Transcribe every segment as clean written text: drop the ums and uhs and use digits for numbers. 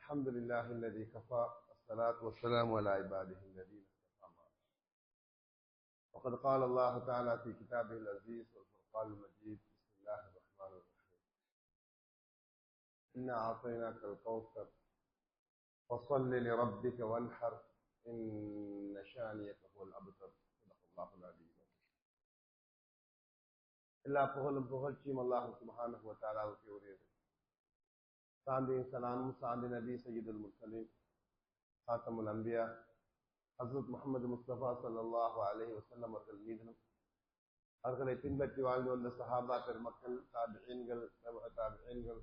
الحمد لله الذي كفى والصلاة والسلام على عباده الذين اصطفى. وقد قال الله تعالى في كتابه العزيز والفرقان المجيد: بسم الله الرحمن الرحيم. إنا أعطيناك الكوثر فصل لربك وانحر إن شانئك هو الأبتر. صدق الله العلي. எல்லா புகழும் புகழ்ச்சியும் அல்லாஹ் சுப்ஹானஹு வ தஆலாவுக்கு உரியது. சாந்தியும் சலாமும் சாந்தி நபி சய்யிதுல் முர்சலீன் ஹாத்தமுல் அன்பியா ஹஸ்ரத் முஹம்மது முஸ்தபா ஸல்லல்லாஹு அலைஹி வஸல்லம் அவர்கள் மீதிலும், அவர்களை பின்பற்றி வாழ்ந்து வந்த சஹாபா பெருமக்கள், தாபிஈன்கள், தாபிஈன்கள்,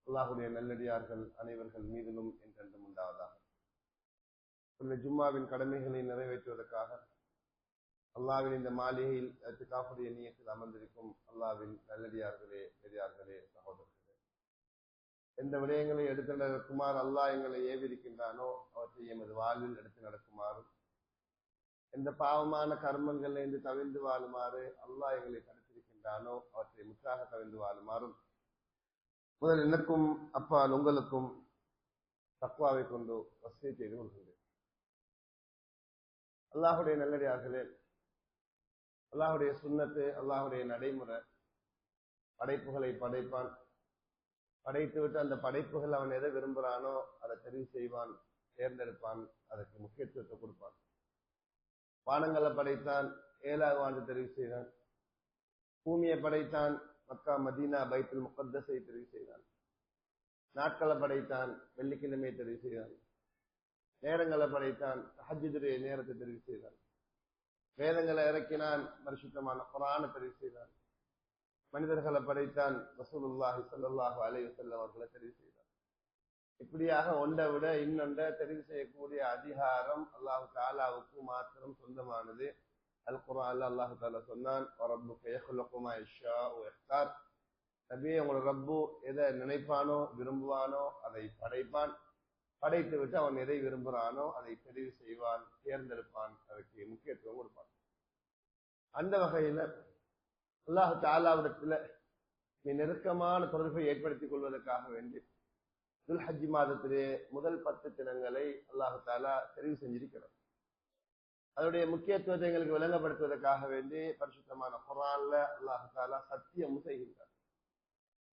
அல்லாஹுடைய நல்லடியார்கள் அனைவர்கள் மீதிலும் என்றென்றும் உண்டாவதாக. ஜும்மாவின் கடமைகளை நிறைவேற்றுவதற்காக அல்லாஹ்வின் இந்த மாளிகையில் இத்காஃபுடைய நியத்தில் அமர்ந்திருக்கும் அல்லாஹ்வின் நல்லடியார்களே, பெரியார்களே, சகோதரர்களே, எந்த விடயங்களை எடுத்து நடக்குமாறு அல்லாஹ் எங்களை ஏவிருக்கின்றானோ அவற்றை எமது வாழ்வில் எடுத்து நடக்குமாறும், எந்த பாவமான கர்மங்கள் என்று தவிர்ந்து வாழுமாறு அல்லாஹ் எங்களை தடுத்திருக்கின்றானோ அவற்றை முற்றாக தவிர்ந்து வாழுமாறும் முதல் எனக்கும் அப்பால் உங்களுக்கும் தக்வாவை கொண்டு வசியத் செய்து கொள்கின்றேன். அல்லாஹுடைய நல்லடியார்களே, அல்லாஹுடைய சுன்னத்து, அல்லாஹுடைய நடைமுறை, படைப்புகளை படைப்பான், படைத்து விட்டு அந்த படைப்புகள் அவன் எதை விரும்புகிறானோ அதை தெரிவு செய்வான், தேர்ந்தெடுப்பான், அதற்கு முக்கியத்துவத்தை கொடுப்பான். வானங்களை படைத்தான், 7வது ஆண்டு தெரிவு செய்தான். பூமியை படைத்தான், மக்கா மதீனா பைத்துல் முகத்தஸை தெரிவு செய்தான். நாட்களை படைத்தான், வெள்ளிக்கிழமையை தெரிவு செய்தான். நேரங்களை படைத்தான், தஹஜ்ஜுடைய நேரத்தை தெரிவு செய்தான். வேதங்களை இறக்கினான், பரிசுத்தமான குர்ஆனை தெரிவு செய்தான். மனிதர்களை படைத்தான், ரசூலுல்லாஹி ஸல்லல்லாஹு அலைஹி வஸல்லம் அவர்களை தெரிவு செய்தான். இப்படியாக ஒன்றை விட இன்னொன்றை தெரிவு செய்யக்கூடிய அதிகாரம் அல்லாஹு தஆலாவுக்கு மாத்திரம் சொந்தமானது. அல் குர்ஆன்ல அல்லாஹு தஆலா சொன்னான், ரப்புக யக்லுகு மா யஷாஉ வ யக்தார். நபியே, உங்களோட ரப்பு எதை நினைப்பானோ விரும்புவானோ அதை படைப்பான், படைத்து விட்டு அவன் எதை விரும்புகிறானோ அதை தெரிவு செய்வான், தேர்ந்தெடுப்பான், அதற்கு முக்கியத்துவம் கொடுப்பான். அந்த வகையில அல்லாஹு தஆலாவிடத்துல நெருக்கமான தொடர்பை ஏற்படுத்திக் கொள்வதற்காக வேண்டி துல்ஹஜ் மாதத்திலே முதல் 10 தினங்களை அல்லாஹு தஆலா தெரிவு செஞ்சிருக்கிறார். அதனுடைய முக்கியத்துவத்தை எங்களுக்கு விளங்கப்படுத்துவதற்காக வேண்டி பரிசுத்தமான குர்ஆன்ல அல்லாஹு தஆலா சத்தியம் செய்கின்றார்.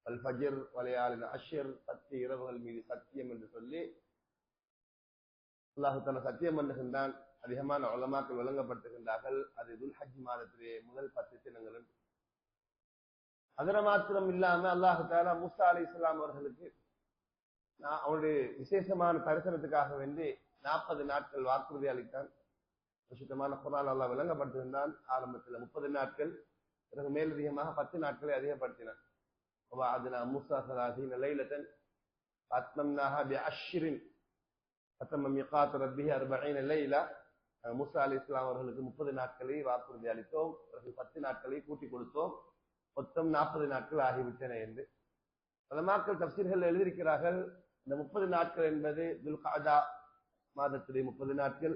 அல் ஃபஜ்ர் வலையாலின் அஷ்ர், 10 இரவுகள் மீது சத்தியம் என்று சொல்லி அல்லாஹு தஆலா சத்தியம் பண்ணுகின்றான். அதிகமான உலமாக்கள் விளங்கப்படுத்துகின்றார்கள், அது துல்ஹஜ் மாதத்திலே முதல் 10 தினங்கள். அதில் மாத்திரம் இல்லாம அல்லாஹு தஆலா மூசா அலைஹிஸ்ஸலாம் அவர்களுக்கு அவருடைய விசேஷமான தரிசனத்துக்காக வேண்டி 40 நாட்கள் வாக்குறுதி அளித்தான். பரிசுத்தமான குர்ஆன் அல்லாஹ் விளங்கப்படுத்துகின்றான். ஆரம்பத்தில் 30 நாட்கள், பிறகு மேலதிகமாக 10 நாட்களை அதிகப்படுத்தினான். وَوَعَدْنَا مُوسَى 30 لَيْلَةً فَأَتْمَمْنَاهَا بِعَشْرٍ فَتَمَّ مِيقَاتُ رَبِّهِ 40 لَيْلَةً. மூசா அலைஹிஸ்ஸலாம் அவர்களுக்கு 30 நாட்களை வாக்குறுதி அளித்தோம், பிறகு 10 நாட்களை கூட்டி கொடுத்தோம், மொத்தம் 40 நாட்கள் ஆகிவிட்டன என்று உலமாக்கள் தஃசீர்கள் எழுதியிருக்கிறார்கள். இந்த 30 நாட்கள் என்பது துல்கஅதா மாதத்திலே 30 நாட்கள்,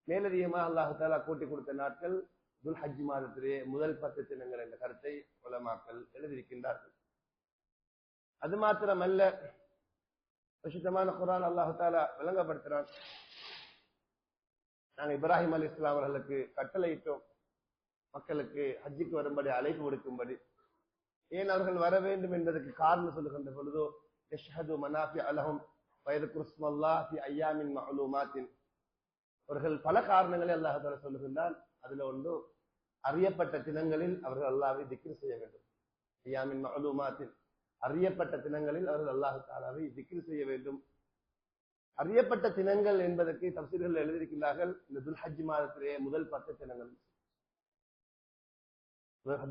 மேலதிகமாக அல்லாஹு தஆலா கூட்டி கொடுத்த நாட்கள் துல்ஹஜ் மாதத்திலே முதல் 10 தினங்கள் என்ற கருத்தை உலமாக்கள் எழுதியிருக்கின்றார்கள். அது மாத்திரமல்ல, பரிசுத்தமான குர்ஆன் அல்லாஹு தஆலா விளங்கப்படுத்துகிறான், நாங்கள் இப்ராஹிம் அலைஹிஸ்ஸலாம் அவர்களுக்கு கட்டளையிட்டோம் மக்களுக்கு ஹஜ்ஜுக்கு வரும்படி அழைப்பு விடுக்கும்படி. ஏன் அவர்கள் வர வேண்டும் என்பதற்கு காரணம் சொல்லுகின்ற பொழுதோ, யஷ்ஹது மனாஃபிஅ லஹும் வ யذ்குரு ஸ்மல்லாஹ் ஃபி அய்யாமின் மஅலூமாத்தின். அவர்கள் பல காரணங்களை அல்லாஹ் தஆலா சொல்லுகின்றான். அதுல ஒன்று, அறியப்பட்ட தினங்களில் அவர்கள் அல்லாஹ்வை திக்ர் செய்ய வேண்டும். அய்யாமின் மஅலூமாத்தின், அறியப்பட்ட தினங்களில் அவர்கள் அல்லாஹ் தஆலாவை திக்ர் செய்ய வேண்டும். அறியப்பட்ட தினங்கள் என்பதற்கு தஃசீர்கள் எழுதியிருக்கிறார்கள், இந்த துல்ஹஜ் மாதத்திலே முதல் 10 தினங்கள்.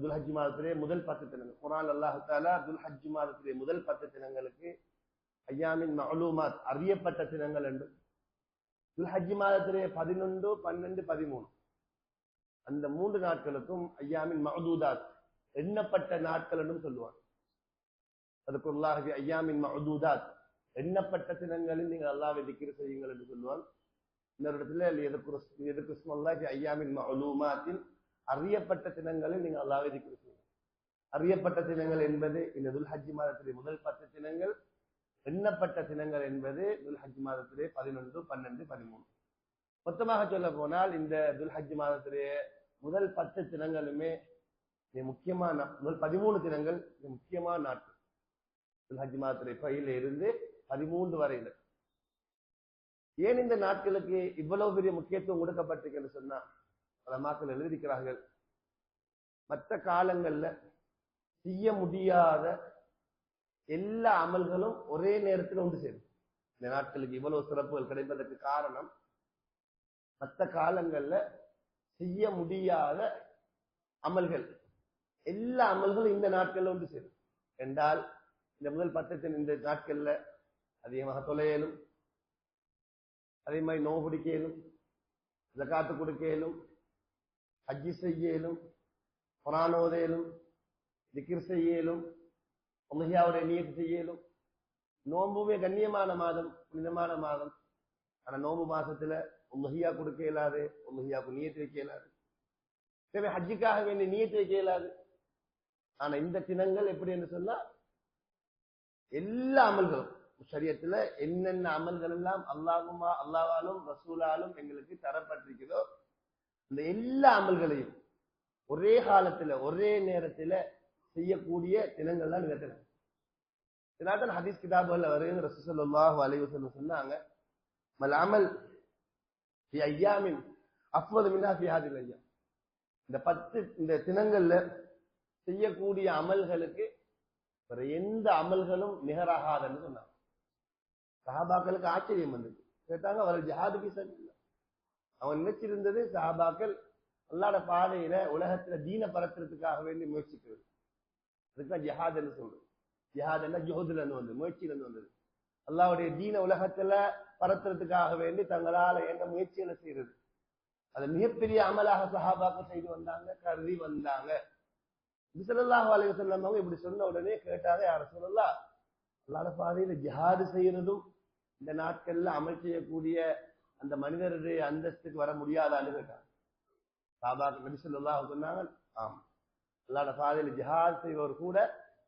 துல்ஹஜ் மாதத்திலே முதல் 10 தினங்கள் குர்ஆன் அல்லாஹ் தஆலா துல்ஹஜ் மாதத்திலே முதல் 10 தினங்களுக்கு அய்யாமின் மஅலூமாத், அறியப்பட்ட தினங்கள் என்று, துல்ஹஜ் மாதத்திலே 11, 12, 13 அந்த 3 நாட்களுக்கும் அய்யாமின் மஅதூதாத், எண்ணப்பட்ட நாட்கள் என்றும் சொல்லுவாங்க. அதுக்குல்லாஹ் ஃபி அய்யாமின் மஅதூதாத், எண்ணப்பட்ட தினங்களில் நீங்கள் அல்லாஹ்வை திக்ர் செய்யுங்கள் என்று சொல்லுவான். இன்னொரு இடத்துல யذ்குரு ஸ்மல்லாஹ் ஃபி அய்யாமின் மஅலூமாத்தின், அறியப்பட்ட தினங்களில் நீங்கள் அல்லாஹ்வை திக்ர் செய்யுங்கள். அறியப்பட்ட தினங்கள் என்பது இந்த துல்ஹஜ் மாதத்திலே முதல் 10 தினங்கள், எண்ணப்பட்ட தினங்கள் என்பது துல்ஹஜ் மாதத்திலே 11, 12, 13. மொத்தமாக சொல்ல போனால் இந்த துல்ஹஜ் மாதத்திலே முதல் 10 தினங்களுமே முக்கியமான, முதல் 13 தினங்கள் முக்கியமான நாட்கள். துல்ஹஜ் மாதத்திலே 5 இருந்து 13 வரையில. ஏன் இந்த நாட்களுக்கு இவ்வளவு பெரிய முக்கியத்துவம் கொடுக்கப்பட்டிருக்குன்னு சொன்னா, பல மக்கள் எழுதியிருக்கிறார்கள், மற்ற காலங்கள்ல செய்ய முடியாத எல்லா அமல்களும் ஒரே நேரத்தில் ஒன்று சேரும். இந்த நாட்களுக்கு இவ்வளவு சிறப்புகள் கிடைப்பதற்கு காரணம், மற்ற காலங்கள்ல செய்ய முடியாத அமல்கள், எல்லா அமல்களும் இந்த நாட்கள்ல ஒன்று சேரும் என்றால், இந்த முதல் 10 இந்த நாட்கள்ல அதிகமாக தொலையலும், அதே மாதிரி நோன்பு பிடிக்கலும், ஜகாத்து கொடுக்கலும், ஹஜ்ஜி செய்யலும், குர்ஆன் ஓதலும், திக்ர் செய்யலும், உம்ஹியாவுடைய நியத் செய்யலும். நோம்புமே கண்ணியமான மாதம், புனிதமான மாதம். ஆனா நோம்பு மாசத்துல உம்ஹியா கொடுக்க இயலாது, உம்ஹியாவுக்கு நியத் வைக்க இயலாது, ஹஜ்ஜுக்காக வேண்டிய நியத் வைக்க இயலாது. ஆனா இந்த தினங்கள் எப்படி என்று சொன்னா, எல்லா அமல்களும் ஷரியத்துல என்னென்ன அமல்கள் எல்லாம் அல்லாஹ்வாலும் ரசூலாலும் எங்களுக்கு தரப்பட்டிருக்கிறதோ இந்த எல்லா அமல்களையும் ஒரே காலத்துல ஒரே நேரத்துல செய்யக்கூடிய தினங்கள் தான் இந்த தினம். இதனால்தான் ஹதீஸ் கிதாபுகள்ல வருகிற ரசூல் ஸல்லல்லாஹு அலைஹி வஸல்லம் சொன்னாங்க, மல் அமல் ஃபி அய்யாமின் அஃவது மின்ஹா ஃபி ஹாதில் அய்யாம். இந்த 10 இந்த தினங்கள்ல செய்யக்கூடிய அமல்களுக்கு வேற எந்த அமல்களும் நிகராகாதுன்னு சொன்னாங்க. சஹாபாக்களுக்கு ஆச்சரியம் வந்தது. கேட்டாங்க, அவர் ஜிஹாது ஃபீ சபீலில்லாஹ். அவன் நினைச்சிருந்தது சஹாபாக்கள் அல்லாஹ்வுடைய பாதையில உலகத்துல தீன பரத்துறதுக்காக வேண்டி முயற்சிக்கிறது. அதுதான் ஜிஹாத் என்று சொல்றது. ஜிஹாத் என்ன ஜுஹதுல இருந்து வந்தது, முயற்சியில இருந்து வந்தது. அல்லாஹ்வுடைய தீன உலகத்துல பரத்துறதுக்காக வேண்டி தங்களால என்ன முயற்சிகளை செய்யறது. அது மிகப்பெரிய அமலாக சஹாபாக்கள் செய்து வந்தாங்க, கருதி வந்தாங்க. ஸல்லல்லாஹு அலைஹி வஸல்லம் அவங்க இப்படி சொன்ன உடனே கேட்டாங்க, யா ரசூலல்லாஹ், அல்லாஹ்வுடைய பாதையில ஜிஹாது செய்யறதும் இந்த நாட்கள்ல அமல் செய்யக்கூடிய அந்த மனிதருடைய அந்தஸ்துக்கு வர முடியாதான்னு கேட்டாங்க. சஹாபாக்கள் நபி ஸல்லல்லாஹு அலைஹி சொன்னாங்க, ஆம், அல்லாஹ்வுடைய பாதையில ஜிஹாத் செய்வர் கூட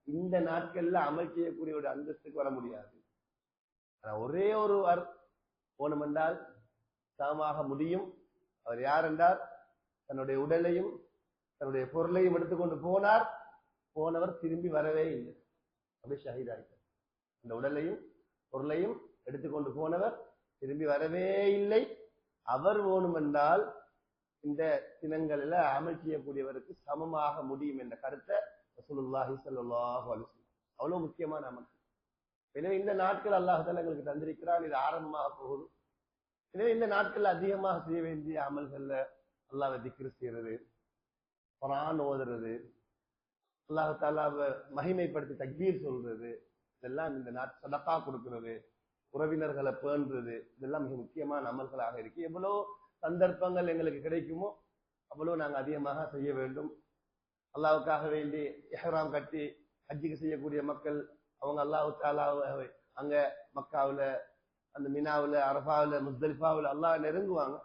இந்த நாட்கள்ல அமல் செய்யக்கூடிய ஒரு அந்தஸ்துக்கு வர முடியாது. ஆனா ஒரே ஒருவர் போனும் என்றால் சமமாக முடியும். அவர் யார் என்றால், தன்னுடைய உடலையும் தன்னுடைய பொருளையும் எடுத்துக்கொண்டு போனார். போனவர் திரும்பி வரவே இல்லை, அப்படியே ஷஹீதாயிட்டார். அந்த உடலையும் பொருளையும் எடுத்துக்கொண்டு போனவர் திரும்பி வரவே இல்லை. அவர் வேணும் என்றால் இந்த தினங்களில அமல் செய்யக்கூடியவருக்கு சமமாக முடியும் என்ற கருத்தை ரசூலுல்லாஹி ஸல்லல்லாஹு அலைஹி வஸல்லம் அவ்வளவு முக்கியமான அமல். எனவே இந்த நாட்கள் அல்லாஹ் தஆலா எங்களுக்கு தந்திருக்கிறான், இது ஆரம்பமாக போகுது. எனவே இந்த நாட்கள் அதிகமாக செய்ய வேண்டிய அமல்கள்ல அல்லாஹ்வை திக்ர் செய்யறது, குர்ஆன் ஓதுறது, அல்லாஹ் தஆலாவை மகிமைப்படுத்தி தக்பீர் சொல்றது, இதெல்லாம் இந்த சதகா கொடுக்கிறது, உறவினர்களை பேணுறது, இதெல்லாம் மிக முக்கியமான அமல்களாக இருக்கு. எவ்வளோ சந்தர்ப்பங்கள் எங்களுக்கு கிடைக்குமோ அவ்வளவு நாங்கள் அதிகமாக செய்ய வேண்டும். அல்லாஹ்வுக்காக வேண்டி இஹ்ராம் கட்டி ஹஜ்ஜுக்கு செய்யக்கூடிய மக்கள், அவங்க அல்லாஹ் தஆலாவை அங்க மக்காவுல, அந்த மினாவுல, அரஃபாவுல, முஸ்தலிஃபாவுல அல்லாஹ் நெருங்குவாங்க.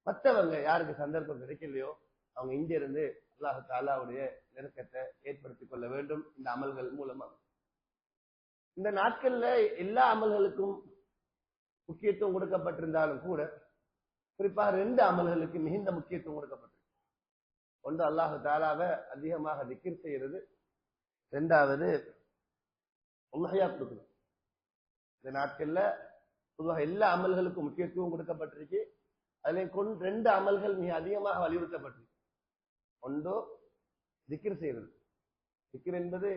மற்றவங்க யாருக்கு சந்தர்ப்பம் கிடைக்கலையோ அவங்க இங்க இருந்து அல்லாஹ் தஆலாவுடைய நெருக்கத்தை ஏற்படுத்திக் கொள்ள வேண்டும் இந்த அமல்கள் மூலமா. இந்த நாட்கள்ல எல்லா அமல்களுக்கும் முக்கியத்துவம் கொடுக்கப்பட்டிருந்தாலும் கூட குறிப்பாக 2 அமல்களுக்கு மிகுந்த முக்கியத்துவம் கொடுக்கப்பட்டிருக்கு. ஒன்று அல்லாஹ் தஆலாவை அதிகமாக திக்ர் செய்யறது, 2வது உல்ஹியா கொடுக்குறது. இந்த நாட்கள்ல பொதுவாக எல்லா அமல்களுக்கும் முக்கியத்துவம் கொடுக்கப்பட்டிருக்கு. அதுல 2 அமல்கள் மிக அதிகமாக வலியுறுத்தப்பட்டிருக்கு. ஒன்று திக்ர் செய்யறது. திக்ர் என்பது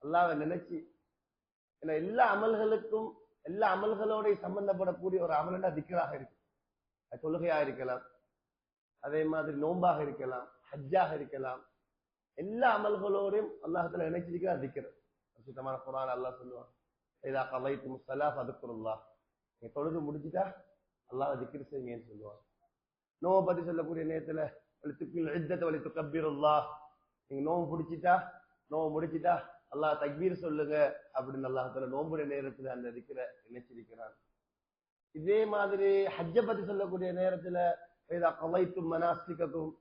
அல்லாஹ்வை நினைச்சு, ஏன்னா எல்லா அமல்களுக்கும் எல்லா அமல்களோட சம்பந்தப்படக்கூடிய ஒரு அமல்னா திக்ராக இருக்கு. அது தொழுகையாக இருக்கலாம், அதே மாதிரி நோன்பாக இருக்கலாம், ஹஜ்ஜாக இருக்கலாம். எல்லா அமல்களோடையும் அல்லாஹ்வுல நினைச்சிருக்கிறார் திக்ர். சுத்தமான குர்ஆன் அல்லாஹ் சொல்லுவான், இதா கலைத்தும் ஸலாஹ் ஃபذ்குருல்லாஹ், நீங்க தொழுது முடிச்சிட்டா அல்லாஹ்வை திக்ர் செய்யுங்கன்னு சொல்லுவாங்க. நோன்பு பத்தி சொல்லக்கூடிய நேரத்துல வலித்துக்கில் இத்தத வலித்துக்கப்பிருல்லாஹ், நீங்க நோன்பு முடிச்சிட்டா அல்லாஹ் தக்பீர் சொல்லுங்க அப்படின்னு அல்லாஹ் தஆலா நோன்புடைய நேரத்துல அந்த திக்ரை நினைச்சிருக்கிறான். இதே மாதிரி ஹஜ்ஜை பத்தி சொல்லக்கூடிய நேரத்துல இதா கலைத்தும் மனாசிகக்கும்,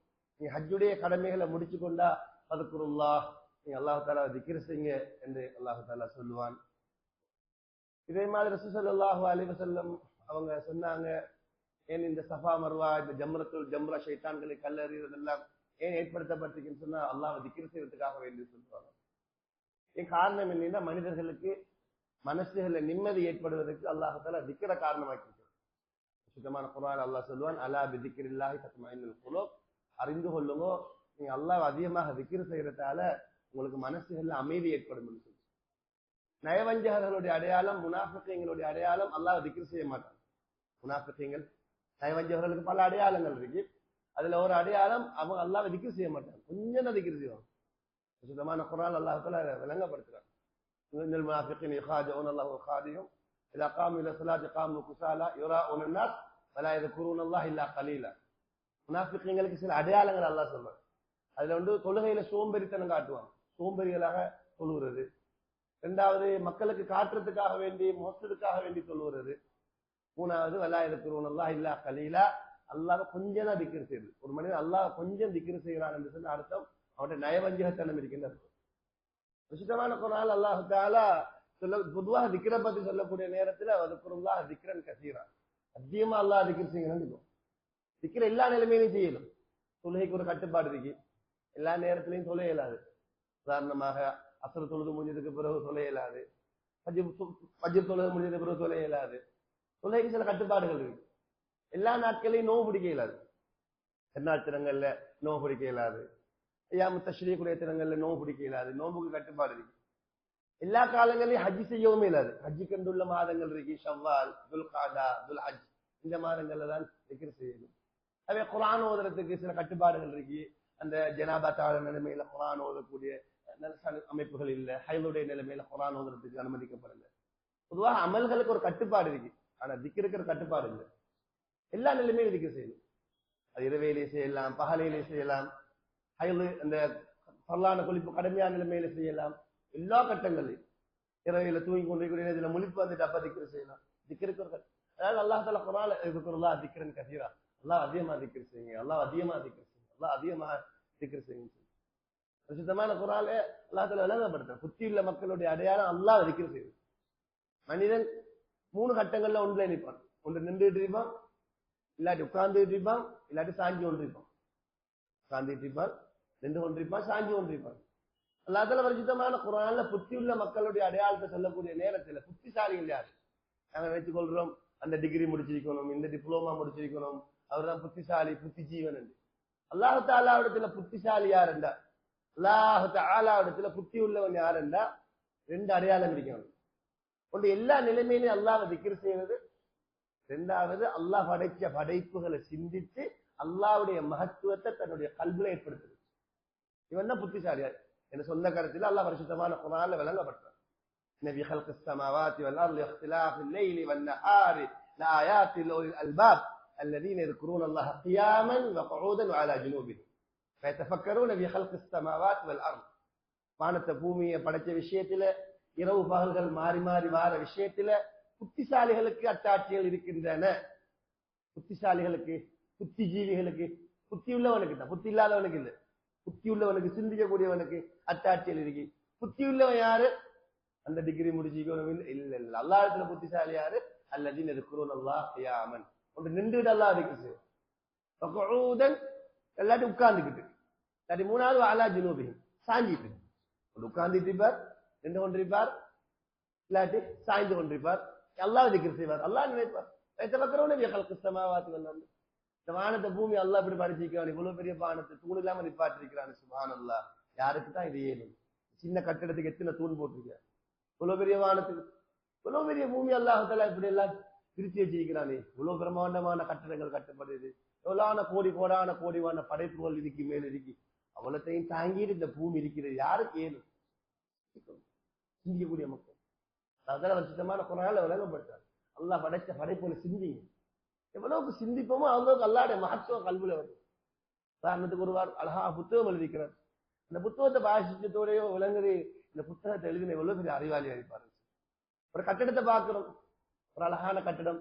நீங்க ஹஜ்ஜுடைய கடமைகளை முடிச்சு கொண்டா ஃபذ்குருல்லாஹ், நீங்க அல்லாஹ் தஆலா திக்ர் செய்யுங்க என்று அல்லாஹ் தஆலா சொல்லுவான். இதே மாதிரி ரசூல் ஸல்லல்லாஹு அலைஹி வஸல்லம் அவங்க சொன்னாங்க, ஏன் இந்த சஃபா மர்வா, இந்த ஜம்ரா ஷைத்தான்களை கல்லறியதெல்லாம் ஏன் ஏற்படுத்தப்பட்டிருக்குன்னு சொன்னா அல்லாஹ் திக்ர் செய்யறதுக்காக வேண்டி சொல்றாங்க. ஏன் காரணம் என்னன்னா, மனிதர்களுக்கு மனசுல நிம்மதி ஏற்படுவதற்கு அல்லாஹ் தஆலா திக்ர காரணமாக்கி சுத்தமான குர்ஆன் அல்லாஹ் சொல்லுவான், அலா பிதிக்ரில்லாஹி தத்மஇன்னுல் குலூப், அறிந்து கொள்ளுங்க, நீங்க அல்லாஹ் அதிகமாக திக்ர் செய்யறதால உங்களுக்கு மனசுகள்ல அமைதி ஏற்படும். நயவஞ்சகர்களுடைய அடையாளம், முனாஃபிகீங்களுடைய அடையாளம், அல்லாஹ் திக்ர் செய்ய மாட்டாங்க. முனாஃபிகீங்கள், நயவஞ்சகர்களுக்கு பல அடையாளங்கள் இருக்கு. அதுல ஒரு அடையாளம், அவங்க அல்லாஹ் திக்ர் செய்ய மாட்டாங்க, கொஞ்சம் தான் திக்ர் செய்வாங்க. சுத்தமான குர்ஆன் அல்லாஹ் தஆலா விளங்கப்படுத்துறாங்க. இன்னல் முனாஃபிகீன யகாதுன அல்லாஹ் வகாதியும் இதா காமு இலா ஸலாத்தி காமு குஸாலா யுராஉன الناس வலா யذكرون الله இல்லா கலீலா. முனாஃபிகீங்களுக்கு சில அடையாளங்கள் அல்லாஹ் சொல்றான். அதுல வந்து தொழுகையில சோம்பேறித்தனம் காட்டுவாங்க, சோம்பேறிகளாக தொழுகிறது. இரண்டாவது, மக்களுக்கு காட்டுறதுக்காக வேண்டி, மோசத்துக்காக வேண்டி சொல்லுறது. மூணாவது, வலா யذكرون الله இல்லா கலீலா, அல்லாஹ் கொஞ்சம் தான் திக்ர் செய்யுது. ஒரு மனிதன் அல்லாஹ் கொஞ்சம் திக்ர் செய்கிறான் என்று சொன்ன அர்த்தம் அவனுடைய நயவஞ்சகத்தனம் இருக்கின்றது. விசுத்தமான குர்ஆன் அல்லாஹ் தஆலா பொதுவாக திக்ரை பத்தி சொல்லக்கூடிய நேரத்துல வذكرுல்லாஹ் திக்ரன் கஸீரா, அதிகமா அல்லாஹ் திக்ர் செய்யணும். திக்ர் எல்லா நிலைமையிலும் செய்யணும். தொழுகைக்கு ஒரு கட்டுப்பாடு இருக்கு, எல்லா நேரத்திலையும் தொழ இயலாது. உதாரணமாக அஸ்ர் தொழுது முடிஞ்சதுக்கு பிறகு தொழ இயலாது, ஃபஜ்ர் தொழுது முடிஞ்சதுக்கு பிறகு தொழ இயலாது. தொழுகைக்கு சில கட்டுப்பாடுகள் இருக்கு. எல்லா நாட்களையும் நோவு பிடிக்க இயலாது. திருநாட்சிரங்கள்ல நோவு பிடிக்க இயலாது, ஐயாமு தஷ்ரீக்குடைய தினங்கள்ல நோவு பிடிக்க இயலாது. நோம்புக்கு கட்டுப்பாடு இருக்கு. எல்லா காலங்களையும் ஹஜ் செய்யவும் இயலாது. ஹஜ்ஜுக்கு உள்ள மாதங்கள் இருக்கு, ஷவ்வால், துல்காதா, துல்ஹஜ், இந்த மாதங்கள்ல தான் திக்ர் செய்யணும். அதே குர்ஆன் ஓதுறதுக்கு சில கட்டுப்பாடுகள் இருக்கு. அந்த ஜனாபத்தான நிலைமையில குர்ஆன் ஓதக்கூடிய அமைப்புகள் இல்ல. ஹைலுடைய நிலைமையில குர்ஆன் ஓதுறதுக்கு அனுமதிக்கப்படல. பொதுவாக அமல்களுக்கு ஒரு கட்டுப்பாடு இருக்கு, ஆனா திக்ருக்கு ஒரு கட்டுப்பாடு இல்லை. எல்லா நிலைமையிலும் திக்ர் செய்யணும். அது இரவையிலே செய்யலாம், பகலையிலே செய்யலாம். ஹைலு அந்த பரலான குளிப்பு கடுமையான நிலைமையில செய்யலாம். எல்லா கட்டங்களையும் இரவையில தூங்கி கொண்டிருக்கிற இதுல முழிப்பு வந்துட்டு அப்ப திக்ர் செய்யலாம். திக்ருக்கு ஒரு அதாவது அல்லாஹ் தஆலா குர்ஆன்ல ذكرுல்லாஹ் திக்ரன் கஸீரா, அல்லாஹ் அதிகமா திக்ர் செய்யுங்க, அல்லாஹ் அதிகமா திக்ர் செய்யுங்க, அல்லாஹ் அதிகமா திக்ர் செய்யுங்க. சுத்தமான குர்ஆன்ல அல்லாஹ் தஆலா விளங்கப்படுத்துறார், புத்தியுள்ள மக்களுடைய அடையாளம் அல்லாஹ் திக்ர் செய்யுது. மனிதன் 3 கட்டங்கள்ல ஒன்றுல நிற்பான். ஒன்று நின்றுட்டு இருப்பான், இல்லாட்டி உட்கார்ந்துட்டு இருப்பான், இல்லாட்டி சாஞ்சி கொண்டிருப்பான். உட்கார்ந்துட்டு இருப்பான், நின்று கொண்டிருப்பான், சாஞ்சி கொண்டிருப்பான். அல்லாஹ் தஆலா பரிசுத்தமான குர்ஆன்ல புத்தியுள்ள மக்களுடைய அடையாளத்தை சொல்லக்கூடிய நேரத்துல புத்திசாலிகள் யாரு? நாங்க நினைத்துக் கொள்றோம் அந்த டிகிரி முடிச்சிருக்கணும், இந்த டிப்ளோமா முடிச்சிருக்கணும், அவர் தான் புத்திசாலி, புத்திஜீவன் என்று. அல்லாஹ் தஆலாவிடத்துல புத்திசாலி யார் என்றா, அல்லாஹ் தஆலாவிடத்துல புத்தி உள்ளவன் யார் என்றா 2 அடையாளம் இருக்கணும். ஒன்று எல்லா நிலைமையிலும் அல்லாஹ்வை திக்ர் செய்வது. இரண்டாவது, அல்லாஹ் படைச்ச படைப்புகளை சிந்தித்து அல்லாஹ்வுடைய மகத்துவத்தை தன்னுடைய கல்வில ஏற்படுத்துது. இவன் தான் புத்திசாலியார் என்று சொன்ன கருத்தில் அல்லாஹ் பரிசுத்தமான குர்ஆன்ல விளங்கப்படுறார். நபி خلقஸ் ஸமாவாத்தி வல் அர்தி இக்திலாஃபில் லைலி வன் நஹாரி லஆயாத்தி லில் அல்பாப் الذين يذكرون الله قياما وقعودا وعلى جنوبهم فيتفكرون في خلق السماوات والارض. வானத்தை பூமியை படைச்ச விஷயத்துல, இரவு பகல்கள் மாறி மாறி வார விஷயத்துல புத்திசாலிகளுக்கு அத்தாட்சிகள் இருக்கின்றன. புத்திசாலிகளுக்கு, புத்திஜீவிகளுக்கு, புத்தி உள்ளவனுக்கு தான், புத்தி இல்லாதவனுக்கு இல்லை. புத்தி உள்ளவனுக்கு, சிந்திக்கக்கூடியவனுக்கு அத்தாட்சிகள் இருக்கு. புத்தி உள்ளவன் யாரு? அந்த டிகிரி முடிச்சுக்கணும் இல்ல இல்ல. அல்லாஹ் இடத்துல புத்திசாலி யாரு? அல்லதீன யذكرூனல்லாஹ் கியாமன், ஒன்று நின்றுட்டு அல்லாஹ் திக்ர் செய்யும், வகூதன் எல்லாத்தையும் உட்கார்ந்துக்கிட்டு, இல்லாட்டி மூணாவது அலா ஜுனூபிஹிம் சாஞ்சிட்டு. உட்கார்ந்துட்டு இருப்பார், நின்று கொண்டிருப்பார், இல்லாட்டி சாய்ந்து கொண்டிருப்பார். அல்லாஹ் திக்ர் செய்வார், அல்லாஹ் நினைப்பார். يتفكرون في خلق السماوات والارض. இந்த வானத்தை பூமி அல்லாஹ் இப்படி படைச்சிருக்கான், இவ்வளவு பெரிய வானத்தை தூண் இல்லாம நிப்பாட்டிருக்கிறான். சுப்ஹானல்லாஹ். யாருக்கு தான் இது ஏழும்? சின்ன கட்டிடத்துக்கு எத்தனை தூண் போட்டிருக்காரு? இவ்வளவு பெரிய வானத்துக்கு, இவ்வளவு பெரிய பூமி அல்லாஹ் தஆலா இப்படி எல்லாம் பிரிச்சு வச்சிருக்கிறானே. இவ்வளவு பிரம்மாண்டமான கட்டிடங்கள் கட்டப்படுது, எவ்வளவு கோடி கோடான கோடிவான படைப்புகள் இதுக்கு மேல இருக்கு. அவ்வளத்தையும் தாங்கிட்டு இந்த பூமி இருக்கிறது. யாருக்கு ஏழும்? சிந்திக்கக்கூடிய மக்கள். அதெல்லாம் சுத்தமான குர்ஆன்ல விளங்கப்படுத்தார். அல்லாஹ் படைச்ச படைப்புகளை சிந்திங்க. எவ்வளவுக்கு சிந்திப்போமோ அவ்வளவுக்கு அல்லாஹ்வுடைய மகத்துவம் கல்வில வரும். உதாரணத்துக்கு ஒருவார் அழகா புத்தகம் எழுதிக்கிறார். அந்த புத்தகத்தை பாசிச்சதோடய விளங்குது, இந்த புத்தகத்தை எழுதின எவ்வளவு பெரிய அறிவாளி அழிப்பாரு. ஒரு கட்டிடத்தை பார்க்கிறோம், ஒரு அழகான கட்டிடம்,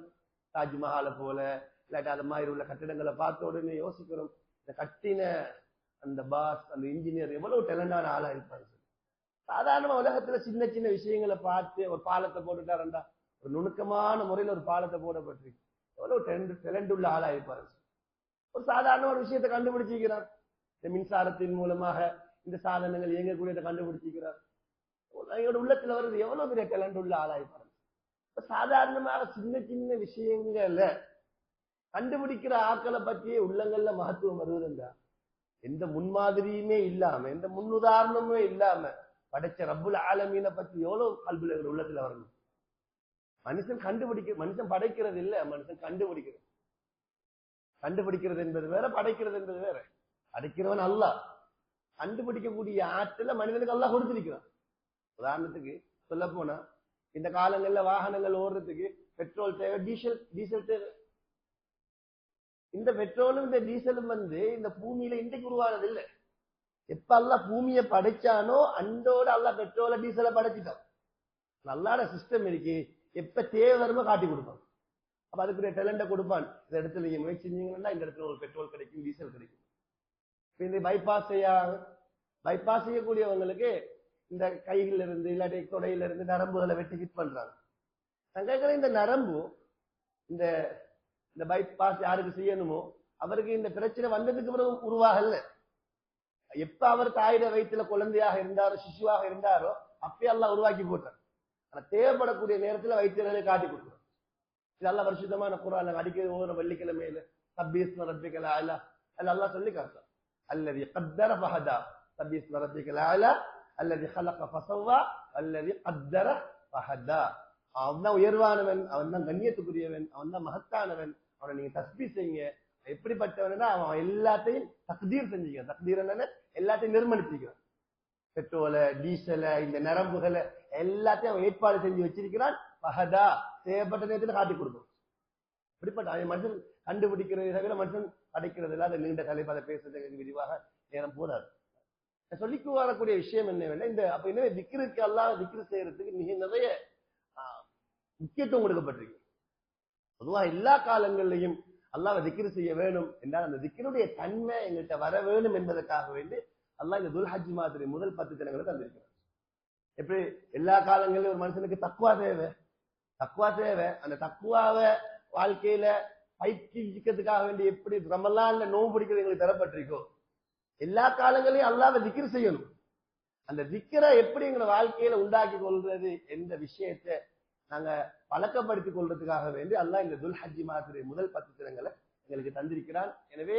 தாஜ்மஹாலை போல இல்லாட்டி அது மாதிரி உள்ள கட்டிடங்களை பார்த்த உடனே யோசிக்கிறோம், இந்த கட்டின அந்த பாஸ், அந்த இன்ஜினியர் எவ்வளவு டேலண்டான ஆளா இருப்பாரு. சாதாரண உலகத்துல சின்ன சின்ன விஷயங்களை பார்த்து ஒரு பாலத்தை போட்டுட்டாருண்டா ஒரு நுணுக்கமான முறையில் ஒரு பாலத்தை போடப்பட்டிருக்கு. எவ்வளவு டேலண்ட் உள்ள ஆளா இருப்பாரு. ஒரு சாதாரண ஒரு விஷயத்தை கண்டுபிடிச்சிருக்கிறார். இந்த மின்சாரத்தின் மூலமாக இந்த சாதனங்கள் இயங்கக்கூடியதை கண்டுபிடிச்சிருக்கிறார். எங்களோட உள்ளத்துல வருது எவ்வளவு பெரிய டேலண்ட் உள்ள ஆளா இருப்பாரு. சாதாரணமாக சின்ன சின்ன விஷயங்கள்ல கண்டுபிடிக்கிற ஆட்களை பற்றியே உள்ளங்கள்ல மகத்துவம் வருவதுண்டா? எந்த முன்மாதிரியுமே இல்லாம, எந்த முன்னுதாரணமே இல்லாம படைச்ச ரப்புல் ஆலமீனை பத்தி எவ்வளவு கல்வில உள்ளத்துல வரணும். மனுஷன் படைக்கிறது இல்ல, மனுஷன் கண்டுபிடிக்கிறது. கண்டுபிடிக்கிறது என்பது வேற, படைக்கிறது என்பது வேற. படைக்கிறவன் அல்லாஹ். கண்டுபிடிக்கக்கூடிய ஆற்றல மனிதனுக்கு அல்லாஹ் கொடுத்திருக்கிறான். உதாரணத்துக்கு சொல்ல போனா, இந்த காலங்கள்ல வாகனங்கள் ஓடுறதுக்கு பெட்ரோல் தேவை, டீசல் தேவை. இந்த பெட்ரோலும் இந்த டீசலும் இந்த பூமியில இன்றைக்கு உருவானது இல்லை. எப்ப அல்லாஹ் பூமியை படைச்சானோ அந்தோட அல்லாஹ் பெட்ரோல டீசலை படைச்சிட்டான். நல்லான சிஸ்டம் இருக்கு. எப்ப தேவை வருமோ காட்டி கொடுப்பான். அப்ப அதுக்குரிய டேலண்ட கொடுப்பான். இந்த இடத்துல நீங்க முயற்சி செஞ்சீங்கன்னா இந்த இடத்துல ஒரு பெட்ரோல் கிடைக்கும், டீசல் கிடைக்கும். இந்த பைபாஸ் செய்யக்கூடியவங்களுக்கு இந்த கைகள் இருந்து இல்லாட்டி தொடையில இருந்து நரம்புகளை வெட்டி ஹிட் பண்றாங்க. நாங்க இந்த நரம்பு இந்த பைபாஸ் யாருக்கு செய்யணுமோ அவருக்கு இந்த பிரச்சனை வந்ததுக்கு பிறகு உருவாகல. எப்ப அவர் தாயிட வயிற்றுல குழந்தையாக இருந்தாரோ, சிசுவாக இருந்தாரோ, அப்பயே எல்லாம் உருவாக்கி போட்டார். ஆனா தேவைப்படக்கூடிய நேரத்துல வைத்தியர்களை காட்டி கொடுக்குறோம். இதெல்லாம் வருஷமான குர்ஆன்ல அடிக்கடி ஒவ்வொரு வெள்ளிக்கிழமையில சப்பீஸ்ம ரப்பிக்கல் அலா அல்லாஹ் சொல்லி காட்டுறான். அல்லதி கத்தர ஃபஹதா, சப்பீஸ்ம ரப்பிக்கல் அலா அல்லதி خلق فسوى அல்லதி கத்தர ஃபஹதா. அவன் தான் உயர்வானவன், அவன் தான் கண்ணியத்துக்குரியவன், அவன் தான் மகத்தானவன். அவனை நீங்க தஸ்பீஹ் செய்யுங்க. எப்படிப்பட்டவனா அவன் எல்லாத்தையும் தக்தீர் செஞ்சுக்கிறான். தக்தீர் என்னன்னா எல்லாத்தையும் நிர்மணிச்சிக்கிறான். பெட்ரோல, டீசல, இந்த நரம்புகளை எல்லாத்தையும் அவன் ஏற்பாடு செஞ்சு வச்சிருக்கிறான். பஹதா, தேவைப்பட்ட நேரத்துல காட்டி கொடுக்கும். இப்படிப்பட்ட மனுஷன் கண்டுபிடிக்கிறதை தவிர மனுஷன் அடைக்கிறது இல்லை. அதை நீண்ட தலைப்பு அதை பேசுறதுக்கு விரிவாக நேரம் போதாது. சொல்லிக்கு வரக்கூடிய விஷயம் என்னவென்னா, அப்ப என்ன திக்ருக்கு அல்லாஹ் திக்ரு செய்யறதுக்கு மிக நிறைய முக்கியத்துவம் கொடுக்கப்பட்டிருக்கு. பொதுவா எல்லா காலங்களிலையும் அல்லாஹ் திக்ரு செய்ய வேணும் என்றால் அந்த திக்ருடைய தன்மை எங்கள்கிட்ட வர வேணும் என்பதற்காக வேண்டி அல்லாஹ் இந்த துல்ஹஜ் மாதிரி முதல் 10 தினங்களை தந்திருக்கிறார். எப்படி எல்லா காலங்களிலும் ஒரு மனுஷனுக்கு தக்வா தேவை. அந்த தக்வாவை வாழ்க்கையில பயிற்சிக்கிறதுக்காக வேண்டி எப்படி ரமலான்ல நோன்பு பிடிக்கிறது எங்களுக்கு தரப்பட்டிருக்கோ, எல்லா காலங்களையும் அல்லாஹ்வை திக்ர் செய்யணும். அந்த திக்ரை எப்படி எங்களை வாழ்க்கையில உண்டாக்கி கொள்றது என்ற விஷயத்தை நாங்க பழக்கப்படுத்திக் கொள்றதுக்காக வேண்டி அல்லாஹ் இந்த துல்ஹஜ் மாதிரி முதல் 10 தினங்களை எங்களுக்கு தந்திருக்கிறான். எனவே